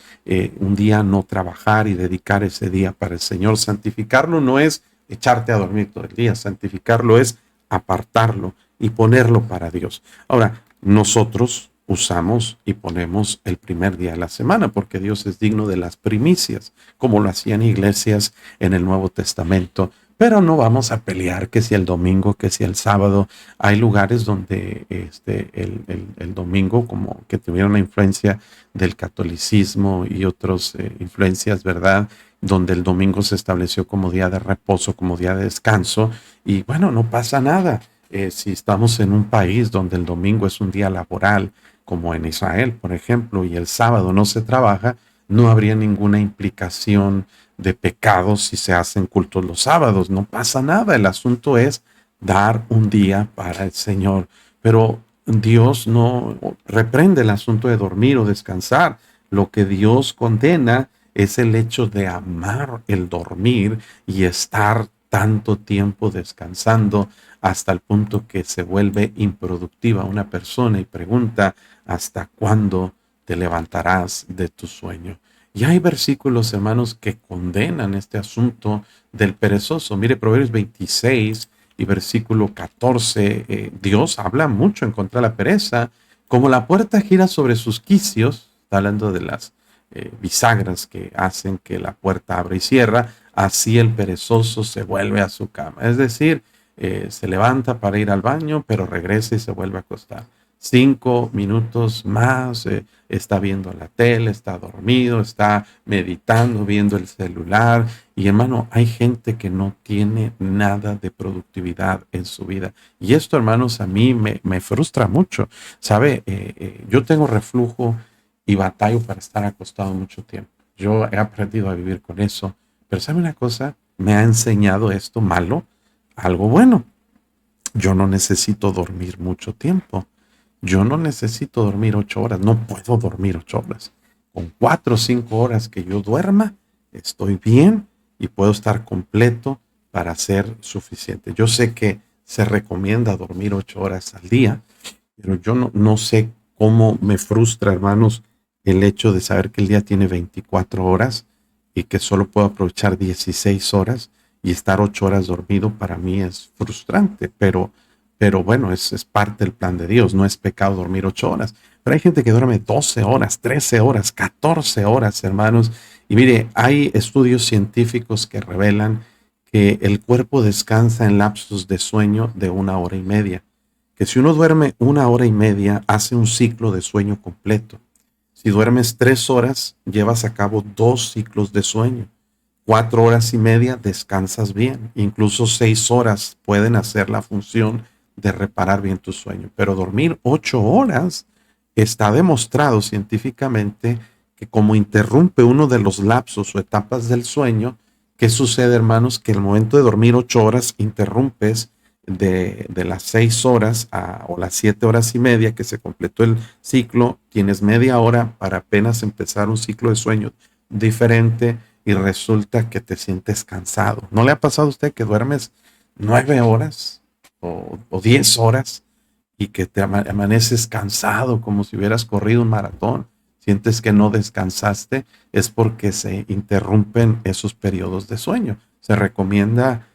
Un día no trabajar y dedicar ese día para el Señor. Santificarlo no es echarte a dormir todo el día. Santificarlo es apartarlo y ponerlo para Dios. Ahora, nosotros usamos y ponemos el primer día de la semana porque Dios es digno de las primicias, como lo hacían iglesias en el Nuevo Testamento. Pero no vamos a pelear que si el domingo, que si el sábado. Hay lugares donde el domingo, como que tuvieron la influencia del catolicismo y otras influencias, ¿verdad? Donde el domingo se estableció como día de reposo, como día de descanso. Y bueno, no pasa nada. Si estamos en un país donde el domingo es un día laboral, como en Israel, por ejemplo, y el sábado no se trabaja, no habría ninguna implicación de pecados si se hacen cultos los sábados. No pasa nada. El asunto es dar un día para el Señor. Pero Dios no reprende el asunto de dormir o descansar. Lo que Dios condena es el hecho de amar el dormir y estar tanto tiempo descansando hasta el punto que se vuelve improductiva una persona y pregunta, ¿hasta cuándo te levantarás de tu sueño? Y hay versículos, hermanos, que condenan este asunto del perezoso. Mire, Proverbios 26 y versículo 14, Dios habla mucho en contra de la pereza. Como la puerta gira sobre sus quicios, está hablando de las bisagras que hacen que la puerta abra y cierra, así el perezoso se vuelve a su cama. Es decir, se levanta para ir al baño, pero regresa y se vuelve a acostar. 5 minutos más, está viendo la tele, está dormido, está meditando, viendo el celular. Y hermano, hay gente que no tiene nada de productividad en su vida. Y esto, hermanos, a mí me frustra mucho. ¿Sabe? Yo tengo reflujo y batallo para estar acostado mucho tiempo. Yo he aprendido a vivir con eso. Pero ¿sabe una cosa? Me ha enseñado esto malo, algo bueno. Yo no necesito dormir mucho tiempo. Yo no necesito dormir 8 horas. No puedo dormir 8 horas. Con 4 o 5 horas que yo duerma, estoy bien y puedo estar completo para ser suficiente. Yo sé que se recomienda dormir 8 horas al día, pero yo no sé cómo me frustra, hermanos, el hecho de saber que el día tiene 24 horas y que solo puedo aprovechar 16 horas y estar 8 horas dormido para mí es frustrante, pero bueno, es parte del plan de Dios, no es pecado dormir 8 horas. Pero hay gente que duerme 12 horas, 13 horas, 14 horas, hermanos. Y mire, hay estudios científicos que revelan que el cuerpo descansa en lapsos de sueño de 1 hora y media, que si uno duerme 1 hora y media, hace un ciclo de sueño completo. Si duermes 3 horas, llevas a cabo 2 ciclos de sueño. 4 horas y media, descansas bien. Incluso 6 horas pueden hacer la función de reparar bien tu sueño. Pero dormir 8 horas está demostrado científicamente que como interrumpe uno de los lapsos o etapas del sueño, ¿qué sucede, hermanos? Que el momento de dormir 8 horas interrumpes de las 6 horas o las 7 horas y media que se completó el ciclo, tienes media hora para apenas empezar un ciclo de sueño diferente y resulta que te sientes cansado. ¿No le ha pasado a usted que duermes 9 horas o 10 horas y que te amaneces cansado como si hubieras corrido un maratón? Sientes que no descansaste, es porque se interrumpen esos periodos de sueño. Se recomienda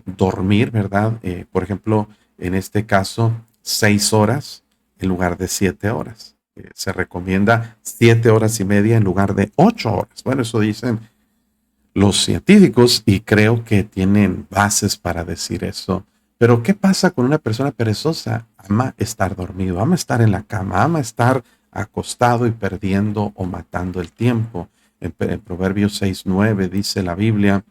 dormir, ¿verdad? Por ejemplo, en este caso, 6 horas en lugar de 7 horas. Se recomienda 7 horas y media en lugar de 8 horas. Bueno, eso dicen los científicos y creo que tienen bases para decir eso. Pero ¿qué pasa con una persona perezosa? Ama estar dormido, ama estar en la cama, ama estar acostado y perdiendo o matando el tiempo. En Proverbios 6:9 dice la Biblia: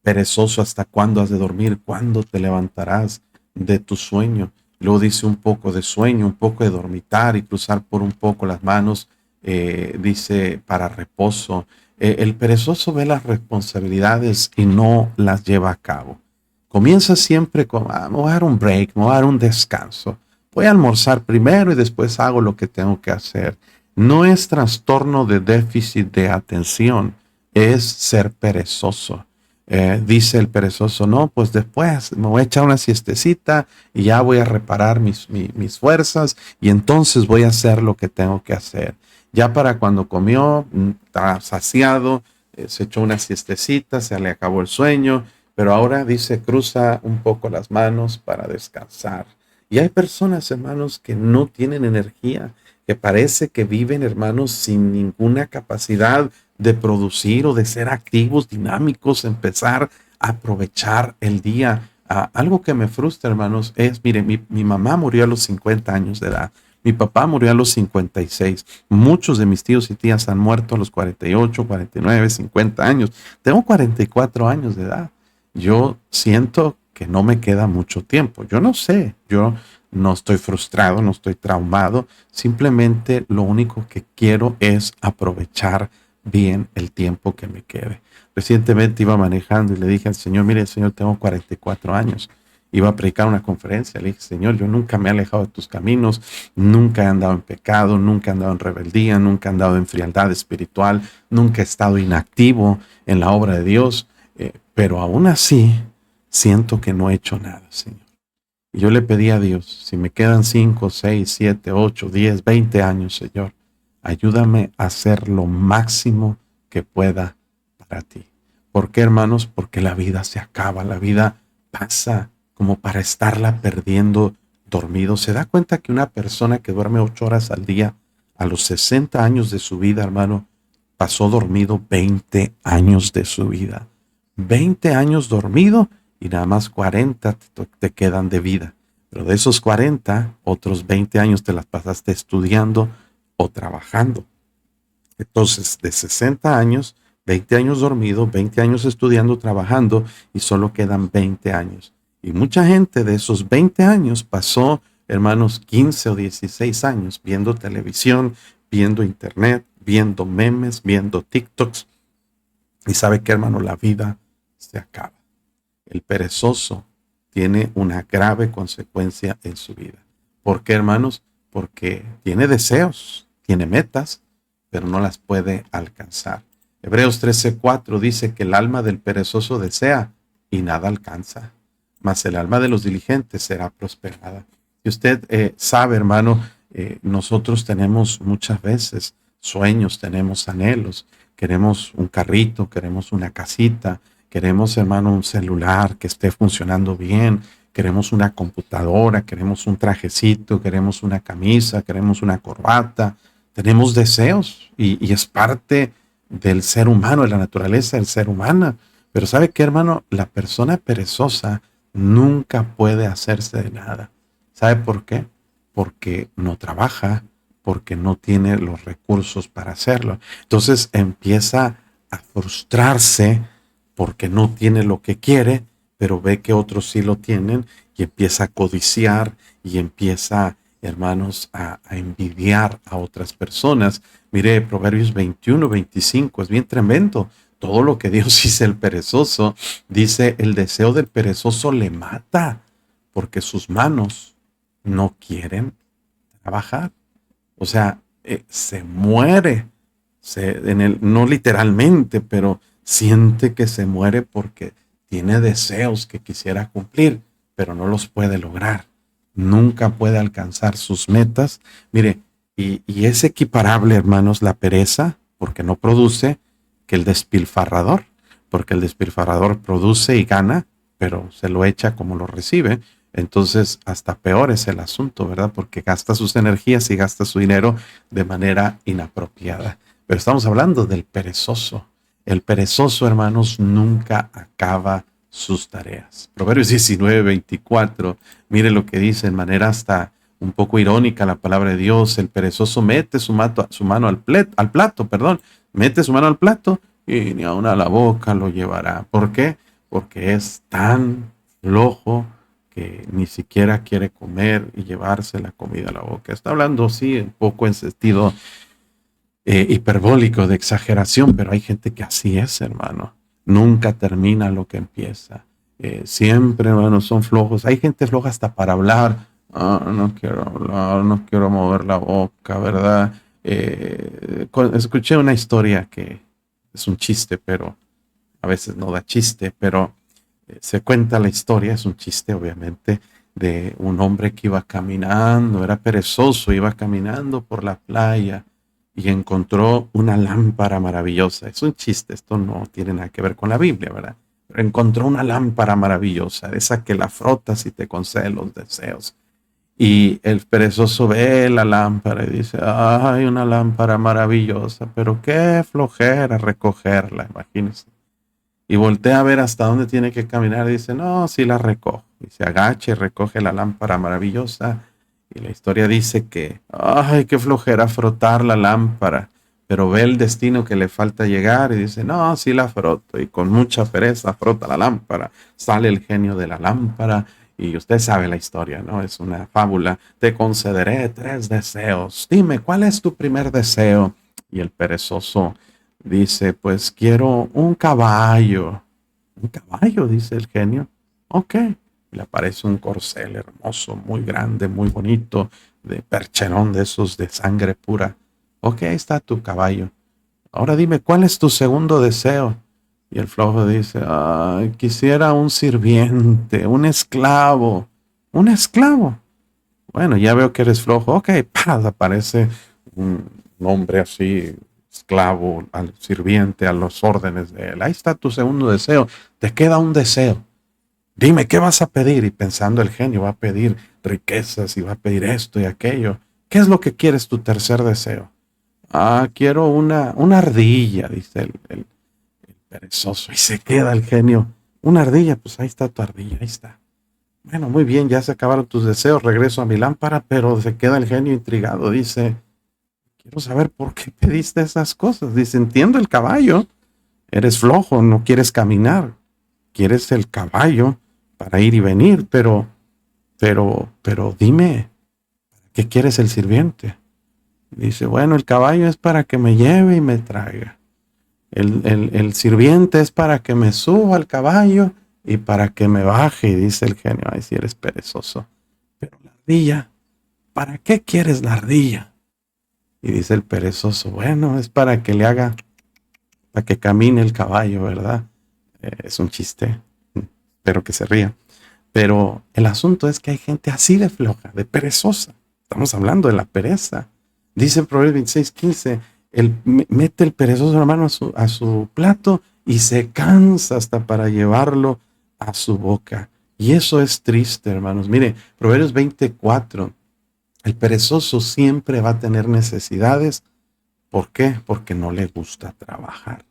perezoso, ¿hasta cuándo has de dormir? ¿Cuándo te levantarás de tu sueño? Luego dice un poco de sueño, un poco de dormitar y cruzar por un poco las manos, dice para reposo. El perezoso ve las responsabilidades y no las lleva a cabo. Comienza siempre con, me voy a dar un break, me voy a dar un descanso. Voy a almorzar primero y después hago lo que tengo que hacer. No es trastorno de déficit de atención, es ser perezoso. Dice el perezoso, no, pues después me voy a echar una siestecita y ya voy a reparar mis fuerzas y entonces voy a hacer lo que tengo que hacer. Ya para cuando comió, está saciado, se echó una siestecita, se le acabó el sueño, pero ahora dice, cruza un poco las manos para descansar. Y hay personas, hermanos, que no tienen energía, que parece que viven, hermanos, sin ninguna capacidad de producir o de ser activos, dinámicos, empezar a aprovechar el día. Algo que me frustra, hermanos, es, mire, mi mamá murió a los 50 años de edad. Mi papá murió a los 56. Muchos de mis tíos y tías han muerto a los 48, 49, 50 años. Tengo 44 años de edad. Yo siento que no me queda mucho tiempo. Yo no sé, yo no estoy frustrado, no estoy traumado. Simplemente lo único que quiero es aprovechar bien el tiempo que me quede. Recientemente iba manejando y le dije al Señor, mire, Señor, tengo 44 años. Iba a predicar una conferencia. Le dije, Señor, yo nunca me he alejado de tus caminos, nunca he andado en pecado, nunca he andado en rebeldía, nunca he andado en frialdad espiritual, nunca he estado inactivo en la obra de Dios, pero aún así siento que no he hecho nada, Señor. Y yo le pedí a Dios, si me quedan 5, 6, 7, 8, 10, 20 años, Señor, ayúdame a hacer lo máximo que pueda para ti. ¿Por qué, hermanos? Porque la vida se acaba, la vida pasa como para estarla perdiendo dormido. ¿Se da cuenta que una persona que duerme 8 horas al día, a los 60 años de su vida, hermano, pasó dormido 20 años de su vida? 20 años dormido y nada más 40 te quedan de vida. Pero de esos 40, otros 20 años te las pasaste estudiando o trabajando. Entonces, de 60 años, 20 años dormido, 20 años estudiando, trabajando y solo quedan 20 años. Y mucha gente de esos 20 años pasó, hermanos, 15 o 16 años viendo televisión, viendo internet, viendo memes, viendo TikToks. Y sabe que, hermano, la vida se acaba. El perezoso tiene una grave consecuencia en su vida. ¿Por qué, hermanos? Porque tiene deseos, tiene metas, pero no las puede alcanzar. Hebreos 13:4 dice que el alma del perezoso desea y nada alcanza, mas el alma de los diligentes será prosperada. Y usted sabe, hermano, nosotros tenemos muchas veces sueños, tenemos anhelos, queremos un carrito, queremos una casita, queremos, hermano, un celular que esté funcionando bien, queremos una computadora, queremos un trajecito, queremos una camisa, queremos una corbata, tenemos deseos y es parte del ser humano, de la naturaleza del ser humano. Pero ¿sabe qué, hermano? La persona perezosa nunca puede hacerse de nada. ¿Sabe por qué? Porque no trabaja, porque no tiene los recursos para hacerlo. Entonces empieza a frustrarse porque no tiene lo que quiere, pero ve que otros sí lo tienen y empieza a codiciar y empieza, hermanos, a envidiar a otras personas. Mire, Proverbios 21-25, es bien tremendo. Todo lo que Dios dice el perezoso, dice, el deseo del perezoso le mata, porque sus manos no quieren trabajar. O sea, se muere, no literalmente, pero siente que se muere porque tiene deseos que quisiera cumplir, pero no los puede lograr. Nunca puede alcanzar sus metas. Mire, y es equiparable, hermanos, la pereza, porque no produce, que el despilfarrador, porque el despilfarrador produce y gana, pero se lo echa como lo recibe. Entonces, hasta peor es el asunto, ¿verdad? Porque gasta sus energías y gasta su dinero de manera inapropiada. Pero estamos hablando del perezoso. El perezoso, hermanos, nunca acaba sus tareas. Proverbios 19:24, mire lo que dice en manera hasta un poco irónica la palabra de Dios. El perezoso mete su mano al plato, mete su mano al plato y ni aun a la boca lo llevará. ¿Por qué? Porque es tan flojo que ni siquiera quiere comer y llevarse la comida a la boca. Está hablando, sí, un poco en sentido hiperbólico, de exageración, pero hay gente que así es, hermano. Nunca termina lo que empieza. Siempre, hermano, son flojos. Hay gente floja hasta para hablar. No quiero hablar, no quiero mover la boca, ¿verdad? Escuché una historia que es un chiste, pero a veces no da chiste, pero se cuenta la historia, es un chiste obviamente, de un hombre que iba caminando, era perezoso, iba caminando por la playa y encontró una lámpara maravillosa. Es un chiste, esto no tiene nada que ver con la Biblia, ¿verdad? Pero encontró una lámpara maravillosa, esa que la frotas y te concede los deseos. Y el perezoso ve la lámpara y dice, ay, una lámpara maravillosa, pero qué flojera recogerla, imagínense. Y voltea a ver hasta dónde tiene que caminar y dice, no, sí la recojo. Y se agacha y recoge la lámpara maravillosa. Y la historia dice que, ay, qué flojera frotar la lámpara. Pero ve el destino que le falta llegar y dice, no, sí la froto. Y con mucha pereza frota la lámpara. Sale el genio de la lámpara. Y usted sabe la historia, ¿no? Es una fábula. Te concederé 3 deseos. Dime, ¿cuál es tu primer deseo? Y el perezoso dice, pues quiero un caballo. Un caballo, dice el genio. Ok. Le aparece un corcel hermoso, muy grande, muy bonito, de percherón de esos de sangre pura. Ok, ahí está tu caballo. Ahora dime, ¿cuál es tu segundo deseo? Y el flojo dice, ay, quisiera un sirviente, un esclavo. Un esclavo. Bueno, ya veo que eres flojo. Ok, paz, aparece un hombre así, esclavo, al sirviente, a los órdenes de él. Ahí está tu segundo deseo. Te queda un deseo. Dime, ¿qué vas a pedir? Y pensando el genio, va a pedir riquezas y va a pedir esto y aquello. ¿Qué es lo que quieres tu tercer deseo? Quiero una ardilla, dice el perezoso. Y se queda el genio. Una ardilla, pues ahí está tu ardilla, ahí está. Bueno, muy bien, ya se acabaron tus deseos, regreso a mi lámpara, pero se queda el genio intrigado. Dice, quiero saber por qué pediste esas cosas. Dice, entiendo el caballo, eres flojo, no quieres caminar, quieres el caballo para ir y venir, pero dime, ¿qué quieres el sirviente? Dice, bueno, el caballo es para que me lleve y me traiga. El sirviente es para que me suba al caballo y para que me baje. Y dice el genio, ay, si eres perezoso. Pero la ardilla, ¿para qué quieres la ardilla? Y dice el perezoso, bueno, es para que le haga, para que camine el caballo, ¿verdad? Es un chiste, espero que se ría. Pero el asunto es que hay gente así de floja, de perezosa. Estamos hablando de la pereza. Dice en Proverbios 26:15, mete el perezoso la mano a su plato y se cansa hasta para llevarlo a su boca. Y eso es triste, hermanos. Mire, Proverbios 24, el perezoso siempre va a tener necesidades. ¿Por qué? Porque no le gusta trabajar.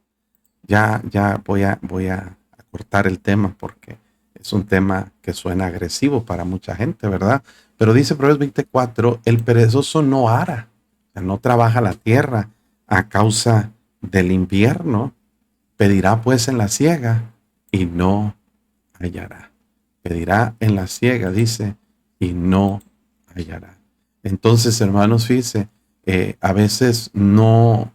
Ya voy a cortar el tema porque es un tema que suena agresivo para mucha gente, ¿verdad? Pero dice Proverbios 24, el perezoso no ara, o sea, no trabaja la tierra a causa del invierno, pedirá pues en la siega y no hallará. Pedirá en la siega, dice, y no hallará. Entonces, hermanos, fíjense, a veces no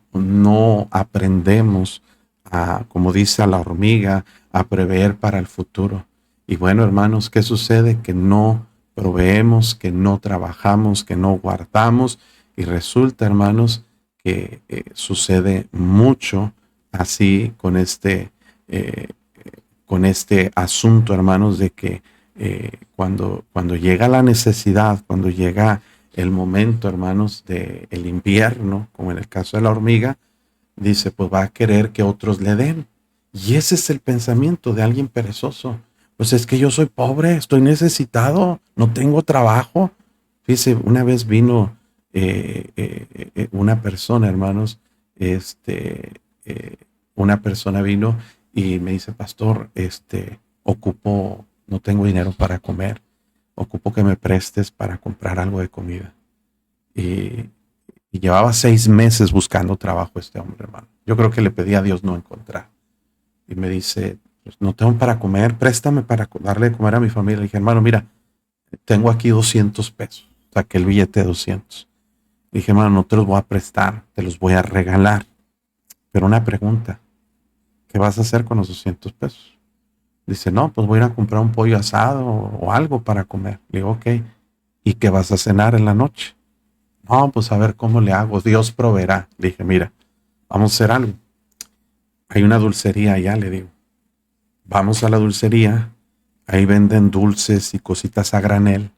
aprendemos a, como dice a la hormiga, a prever para el futuro. Y bueno, hermanos, ¿qué sucede? Que no proveemos, que no trabajamos, que no guardamos. Y resulta, hermanos, que sucede mucho así eh, con este asunto, hermanos, de que cuando llega la necesidad, cuando llega el momento, hermanos, del invierno, como en el caso de la hormiga, dice, pues va a querer que otros le den. Y ese es el pensamiento de alguien perezoso. Pues es que yo soy pobre, estoy necesitado, no tengo trabajo. Fíjese, una vez vino una persona, hermanos, eh, una persona vino y me dice, pastor, ocupo, no tengo dinero para comer, ocupo que me prestes para comprar algo de comida. Y, y llevaba 6 meses buscando trabajo este hombre, hermano. Yo creo que le pedí a Dios no encontrar. Y me dice, pues no tengo para comer, préstame para darle de comer a mi familia. Le dije, hermano, mira, tengo aquí 200 pesos. Saqué el billete de 200. Le dije, hermano, no te los voy a prestar, te los voy a regalar. Pero una pregunta, ¿qué vas a hacer con los 200 pesos? Dice, no, pues voy a ir a comprar un pollo asado o algo para comer. Le digo, ok. ¿Y qué vas a cenar en la noche? No, pues a ver cómo le hago. Dios proveerá. Le dije, mira, vamos a hacer algo. Hay una dulcería allá, le digo. Vamos a la dulcería. Ahí venden dulces y cositas a granel.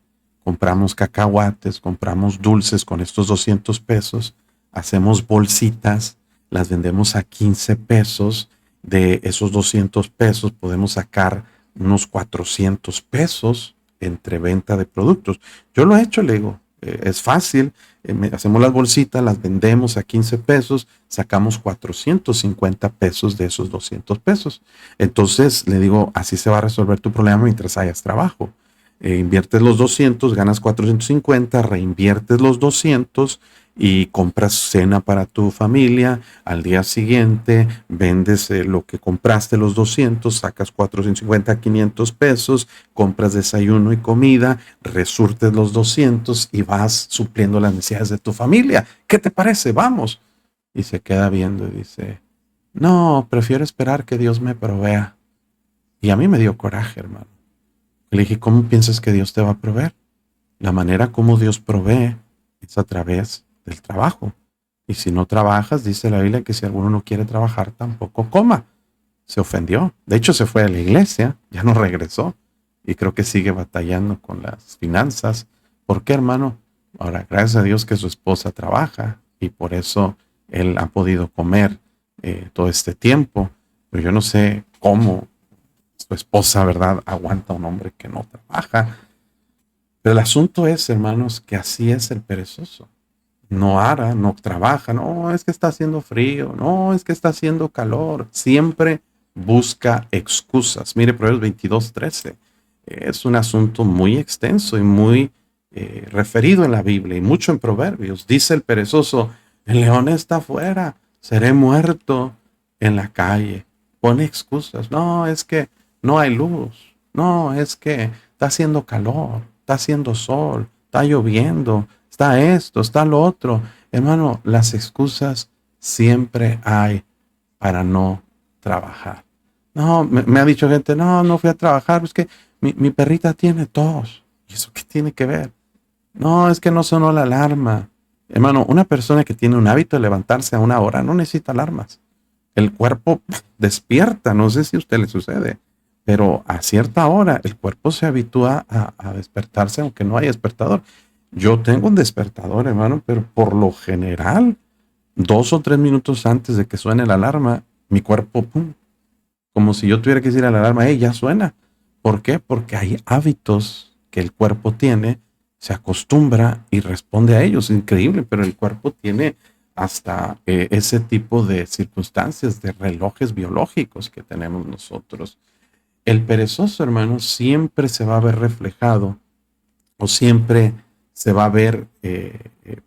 Compramos cacahuates, compramos dulces con estos 200 pesos. Hacemos bolsitas, las vendemos a 15 pesos. De esos 200 pesos podemos sacar unos 400 pesos entre venta de productos. Yo lo he hecho, le digo, es fácil, hacemos las bolsitas, las vendemos a 15 pesos, sacamos 450 pesos de esos 200 pesos. Entonces le digo, así se va a resolver tu problema mientras hayas trabajo. Inviertes los 200, ganas 450, reinviertes los 200 y compras cena para tu familia. Al día siguiente vendes lo que compraste los 200, sacas 450, 500 pesos, compras desayuno y comida, resurtes los 200 y vas supliendo las necesidades de tu familia. ¿Qué te parece? Vamos. Y se queda viendo y dice, no, prefiero esperar que Dios me provea. Y a mí me dio coraje, hermano. Le dije, ¿cómo piensas que Dios te va a proveer? La manera como Dios provee es a través del trabajo. Y si no trabajas, dice la Biblia que si alguno no quiere trabajar, tampoco coma. Se ofendió. De hecho, se fue a la iglesia, ya no regresó. Y creo que sigue batallando con las finanzas. ¿Por qué, hermano? Ahora, gracias a Dios que su esposa trabaja y por eso él ha podido comer todo este tiempo. Pero yo no sé cómo su esposa, ¿verdad?, aguanta a un hombre que no trabaja. Pero el asunto es, hermanos, que así es el perezoso. No ara, no trabaja, no, es que está haciendo frío, no, es que está haciendo calor. Siempre busca excusas. Mire, Proverbios 22:13. Es un asunto muy extenso y muy referido en la Biblia y mucho en Proverbios. Dice el perezoso, el león está afuera, seré muerto en la calle. Pone excusas. No, es que no hay luz. No, es que está haciendo calor, está haciendo sol, está lloviendo, está esto, está lo otro. Hermano, las excusas siempre hay para no trabajar. No, me ha dicho gente, no, no fui a trabajar, es que mi perrita tiene tos. ¿Y eso qué tiene que ver? No, es que no sonó la alarma. Hermano, una persona que tiene un hábito de levantarse a una hora no necesita alarmas. El cuerpo despierta, no sé si a usted le sucede, pero a cierta hora el cuerpo se habitúa a despertarse aunque no haya despertador. Yo tengo un despertador, hermano, pero por lo general, 2 o 3 minutos antes de que suene la alarma, mi cuerpo, pum, como si yo tuviera que decir a la alarma, hey, ya suena. ¿Por qué? Porque hay hábitos que el cuerpo tiene, se acostumbra y responde a ellos. Increíble, pero el cuerpo tiene hasta ese tipo de circunstancias, de relojes biológicos que tenemos nosotros. El perezoso, hermano, siempre se va a ver reflejado o siempre se va a ver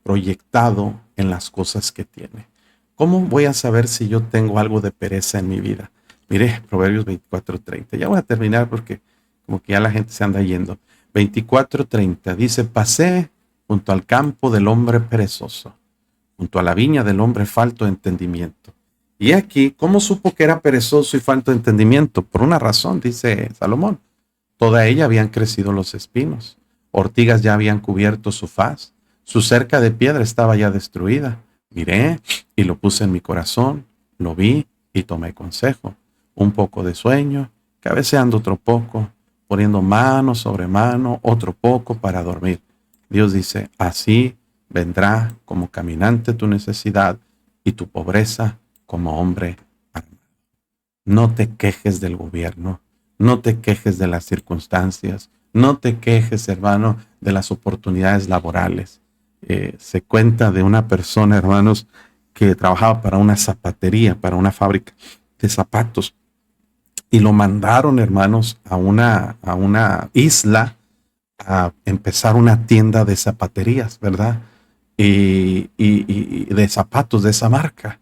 proyectado en las cosas que tiene. ¿Cómo voy a saber si yo tengo algo de pereza en mi vida? Mire, Proverbios 24:30. Ya voy a terminar porque como que ya la gente se anda yendo. 24:30 dice, pasé junto al campo del hombre perezoso, junto a la viña del hombre falto de entendimiento. Y aquí, ¿cómo supo que era perezoso y falto de entendimiento? Por una razón, dice Salomón. Toda ella habían crecido los espinos, ortigas ya habían cubierto su faz, su cerca de piedra estaba ya destruida. Miré y lo puse en mi corazón, lo vi y tomé consejo. Un poco de sueño, cabeceando otro poco, poniendo mano sobre mano, otro poco para dormir. Dios dice, así vendrá como caminante tu necesidad y tu pobreza como hombre armado. No te quejes del gobierno, no te quejes de las circunstancias, no te quejes, hermano, de las oportunidades laborales. Se cuenta de una persona, hermanos, que trabajaba para una zapatería, para una fábrica de zapatos, y lo mandaron, hermanos, a una isla a empezar una tienda de zapaterías, ¿verdad? Y de zapatos de esa marca.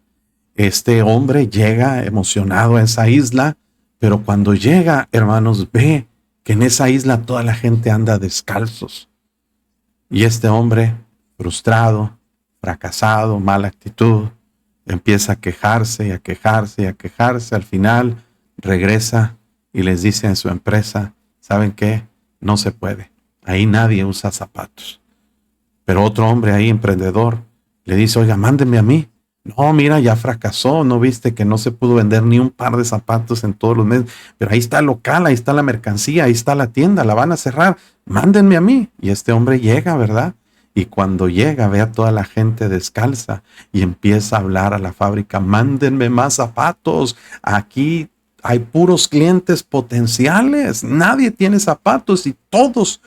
Este hombre llega emocionado a esa isla, pero cuando llega, hermanos, ve que en esa isla toda la gente anda descalzos. Y este hombre, frustrado, fracasado, mala actitud, empieza a quejarse y a quejarse y a quejarse. Al final regresa y les dice en su empresa, ¿saben qué? No se puede. Ahí nadie usa zapatos. Pero otro hombre ahí, emprendedor, le dice, oiga, mándenme a mí. No, mira, ya fracasó, no viste que no se pudo vender ni un par de zapatos en todos los meses, pero ahí está el local, ahí está la mercancía, ahí está la tienda, la van a cerrar, mándenme a mí. Y este hombre llega, ¿verdad? Y cuando llega, ve a toda la gente descalza y empieza a hablar a la fábrica, mándenme más zapatos, aquí hay puros clientes potenciales, nadie tiene zapatos y todos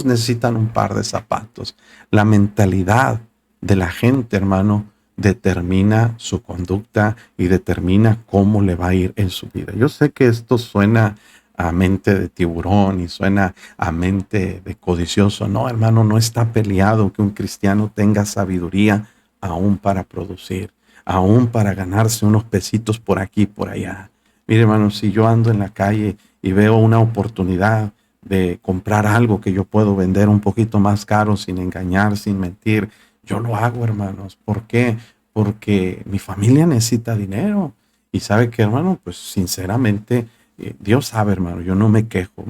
necesitan un par de zapatos. La mentalidad de la gente, hermano, determina su conducta y determina cómo le va a ir en su vida. Yo sé que esto suena a mente de tiburón y suena a mente de codicioso. No, hermano, no está peleado que un cristiano tenga sabiduría aún para producir, aún para ganarse unos pesitos por aquí y por allá. Mire, hermano, si yo ando en la calle y veo una oportunidad de comprar algo que yo puedo vender un poquito más caro sin engañar, sin mentir, yo lo hago, hermanos. ¿Por qué? Porque mi familia necesita dinero. Y sabe que, hermano, pues sinceramente, Dios sabe, hermano, yo no me quejo.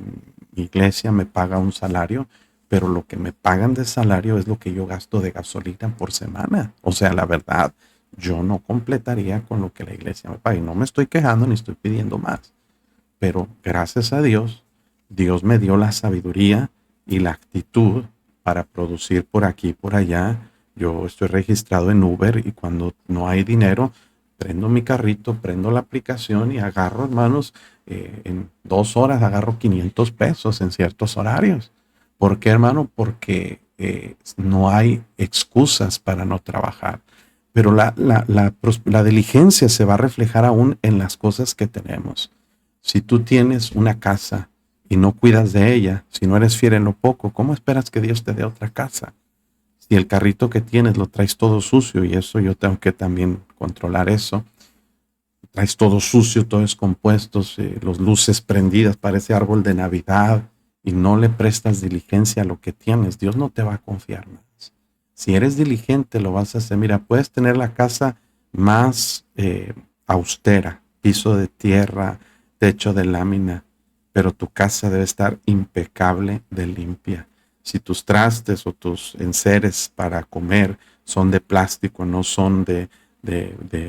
Mi iglesia me paga un salario, pero lo que me pagan de salario es lo que yo gasto de gasolina por semana. O sea, la verdad, yo no completaría con lo que la iglesia me paga. Y no me estoy quejando ni estoy pidiendo más. Pero gracias a Dios, Dios me dio la sabiduría y la actitud para producir por aquí y por allá. Yo estoy registrado en Uber y cuando no hay dinero, prendo mi carrito, prendo la aplicación y agarro, hermanos, en 2 horas agarro 500 pesos en ciertos horarios. ¿Por qué, hermano? Porque no hay excusas para no trabajar. Pero la diligencia se va a reflejar aún en las cosas que tenemos. Si tú tienes una casa y no cuidas de ella, si no eres fiel en lo poco, ¿cómo esperas que Dios te dé otra casa? Si el carrito que tienes lo traes todo sucio, y eso yo tengo que también controlar eso, traes todo sucio, todo descompuesto, los luces prendidas, parece árbol de Navidad, y no le prestas diligencia a lo que tienes, Dios no te va a confiar más. Si eres diligente, lo vas a hacer. Mira, puedes tener la casa más austera, piso de tierra, techo de lámina, pero tu casa debe estar impecable de limpia. Si tus trastes o tus enseres para comer son de plástico, no son de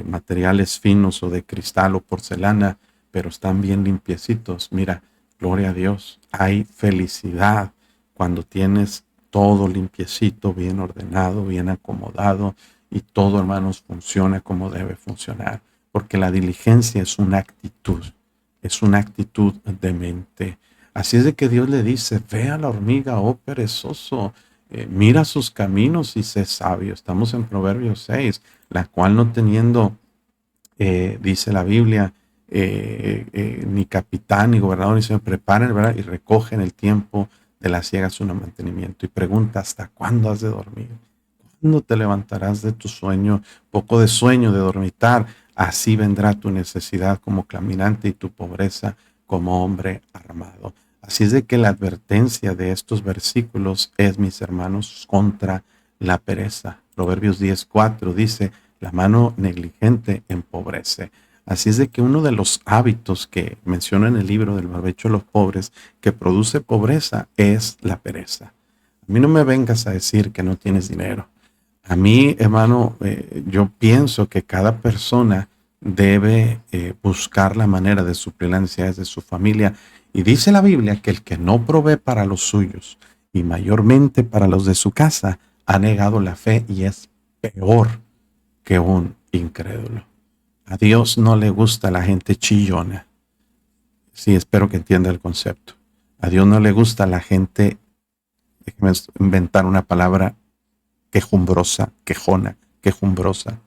materiales finos o de cristal o porcelana, pero están bien limpiecitos, mira, gloria a Dios, hay felicidad cuando tienes todo limpiecito, bien ordenado, bien acomodado y todo, hermanos, funciona como debe funcionar. Porque la diligencia es una actitud de mente. Así es de que Dios le dice, ve a la hormiga, oh perezoso, mira sus caminos y sé sabio. Estamos en Proverbios 6, la cual no teniendo, dice la Biblia, ni capitán, ni gobernador, ni se preparen, ¿verdad? Y recogen el tiempo de la siega su mantenimiento. Y pregunta, ¿hasta cuándo has de dormir? ¿Cuándo te levantarás de tu sueño? Poco de sueño, de dormitar. Así vendrá tu necesidad como caminante y tu pobreza como hombre armado. Así es de que la advertencia de estos versículos es, mis hermanos, contra la pereza. Proverbios 10:4 dice, la mano negligente empobrece. Así es de que uno de los hábitos que menciona en el libro del barbecho de los pobres que produce pobreza es la pereza. A mí no me vengas a decir que no tienes dinero. A mí, hermano, yo pienso que cada persona debe buscar la manera de suplir las necesidades de su familia. Y dice la Biblia que el que no provee para los suyos y mayormente para los de su casa ha negado la fe y es peor que un incrédulo. A Dios no le gusta la gente chillona. Sí, espero que entienda el concepto. A Dios no le gusta la gente, déjeme inventar una palabra, quejumbrosa, quejona, quejumbrosa,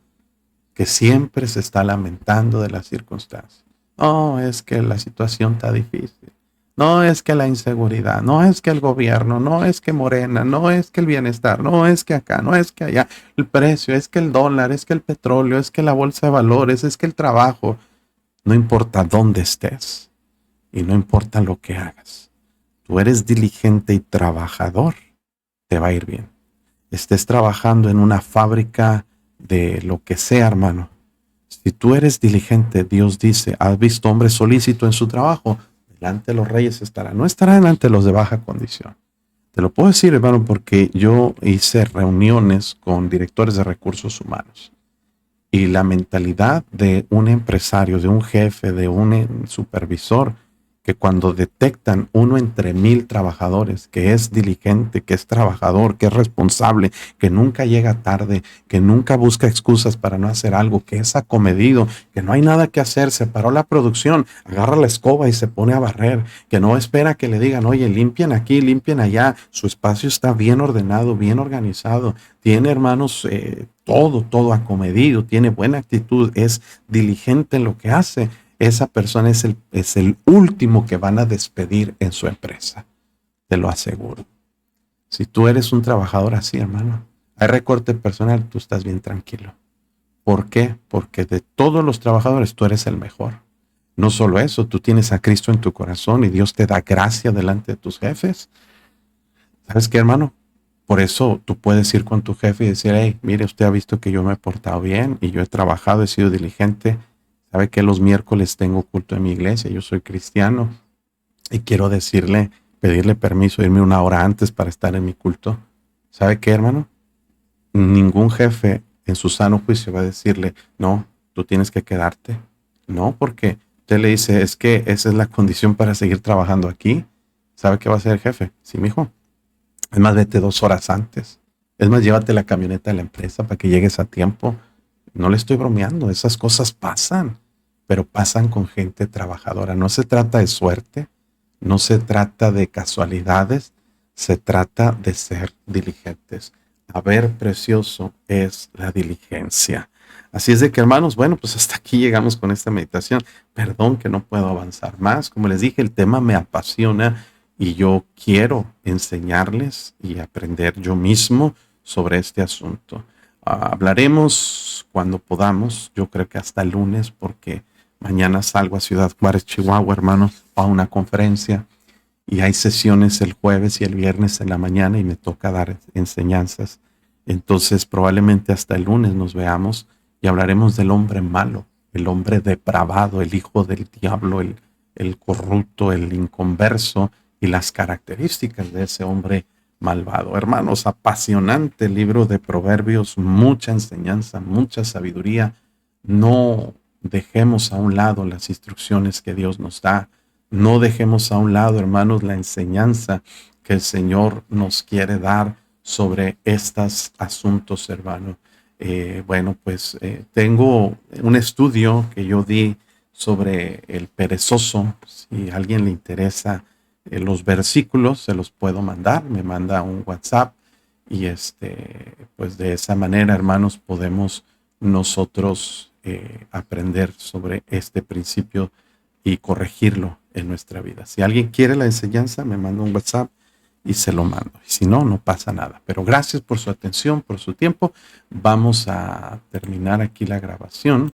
que siempre se está lamentando de las circunstancias. No, es que la situación está difícil. No es que la inseguridad, no es que el gobierno, no es que Morena, no es que el bienestar, no es que acá, no es que allá, el precio, es que el dólar, es que el petróleo, es que la bolsa de valores, es que el trabajo. No importa dónde estés y no importa lo que hagas. Tú eres diligente y trabajador, te va a ir bien. Estés trabajando en una fábrica de lo que sea, hermano. Si tú eres diligente, Dios dice, ¿has visto hombre solícito en su trabajo? Delante de los reyes estará. No estará delante de los de baja condición. Te lo puedo decir, hermano, porque yo hice reuniones con directores de recursos humanos. Y la mentalidad de un empresario, de un jefe, de un supervisor, que cuando detectan uno entre 1000 trabajadores, que es diligente, que es trabajador, que es responsable, que nunca llega tarde, que nunca busca excusas para no hacer algo, que es acomedido, que no hay nada que hacer, se paró la producción, agarra la escoba y se pone a barrer, que no espera que le digan, oye, limpien aquí, limpien allá, su espacio está bien ordenado, bien organizado, tiene, hermanos, todo acomedido, tiene buena actitud, es diligente en lo que hace. Esa persona es el último que van a despedir en su empresa. Te lo aseguro. Si tú eres un trabajador así, hermano, hay recorte personal, tú estás bien tranquilo. ¿Por qué? Porque de todos los trabajadores tú eres el mejor. No solo eso, tú tienes a Cristo en tu corazón y Dios te da gracia delante de tus jefes. ¿Sabes qué, hermano? Por eso tú puedes ir con tu jefe y decir, hey, mire, usted ha visto que yo me he portado bien y yo he trabajado, he sido diligente. Sabe que los miércoles tengo culto en mi iglesia, yo soy cristiano y quiero decirle, pedirle permiso, irme una hora antes para estar en mi culto. ¿Sabe qué, hermano? Ningún jefe en su sano juicio va a decirle, no, tú tienes que quedarte. No, porque usted le dice, es que esa es la condición para seguir trabajando aquí. ¿Sabe qué va a hacer el jefe? Sí, mijo. Es más, vete 2 horas antes. Es más, llévate la camioneta de la empresa para que llegues a tiempo. No le estoy bromeando, esas cosas pasan, pero pasan con gente trabajadora. No se trata de suerte, no se trata de casualidades, se trata de ser diligentes. A ver, precioso es la diligencia. Así es de que, hermanos, bueno, pues hasta aquí llegamos con esta meditación. Perdón que no puedo avanzar más. Como les dije, el tema me apasiona y yo quiero enseñarles y aprender yo mismo sobre este asunto. Hablaremos cuando podamos, yo creo que hasta el lunes, porque mañana salgo a Ciudad Juárez, Chihuahua, hermanos, a una conferencia y hay sesiones el jueves y el viernes en la mañana y me toca dar enseñanzas. Entonces probablemente hasta el lunes nos veamos y hablaremos del hombre malo, el hombre depravado, el hijo del diablo, el corrupto, el inconverso y las características de ese hombre malvado. Hermanos, apasionante libro de Proverbios, mucha enseñanza, mucha sabiduría. No dejemos a un lado las instrucciones que Dios nos da. No dejemos a un lado, hermanos, la enseñanza que el Señor nos quiere dar sobre estos asuntos, hermano. Tengo un estudio que yo di sobre el perezoso. Si a alguien le interesa los versículos, se los puedo mandar. Me manda un WhatsApp y pues de esa manera, hermanos, podemos nosotros aprender sobre este principio y corregirlo en nuestra vida. Si alguien quiere la enseñanza, me manda un WhatsApp y se lo mando. Y si no, no pasa nada. Pero gracias por su atención, por su tiempo. Vamos a terminar aquí la grabación.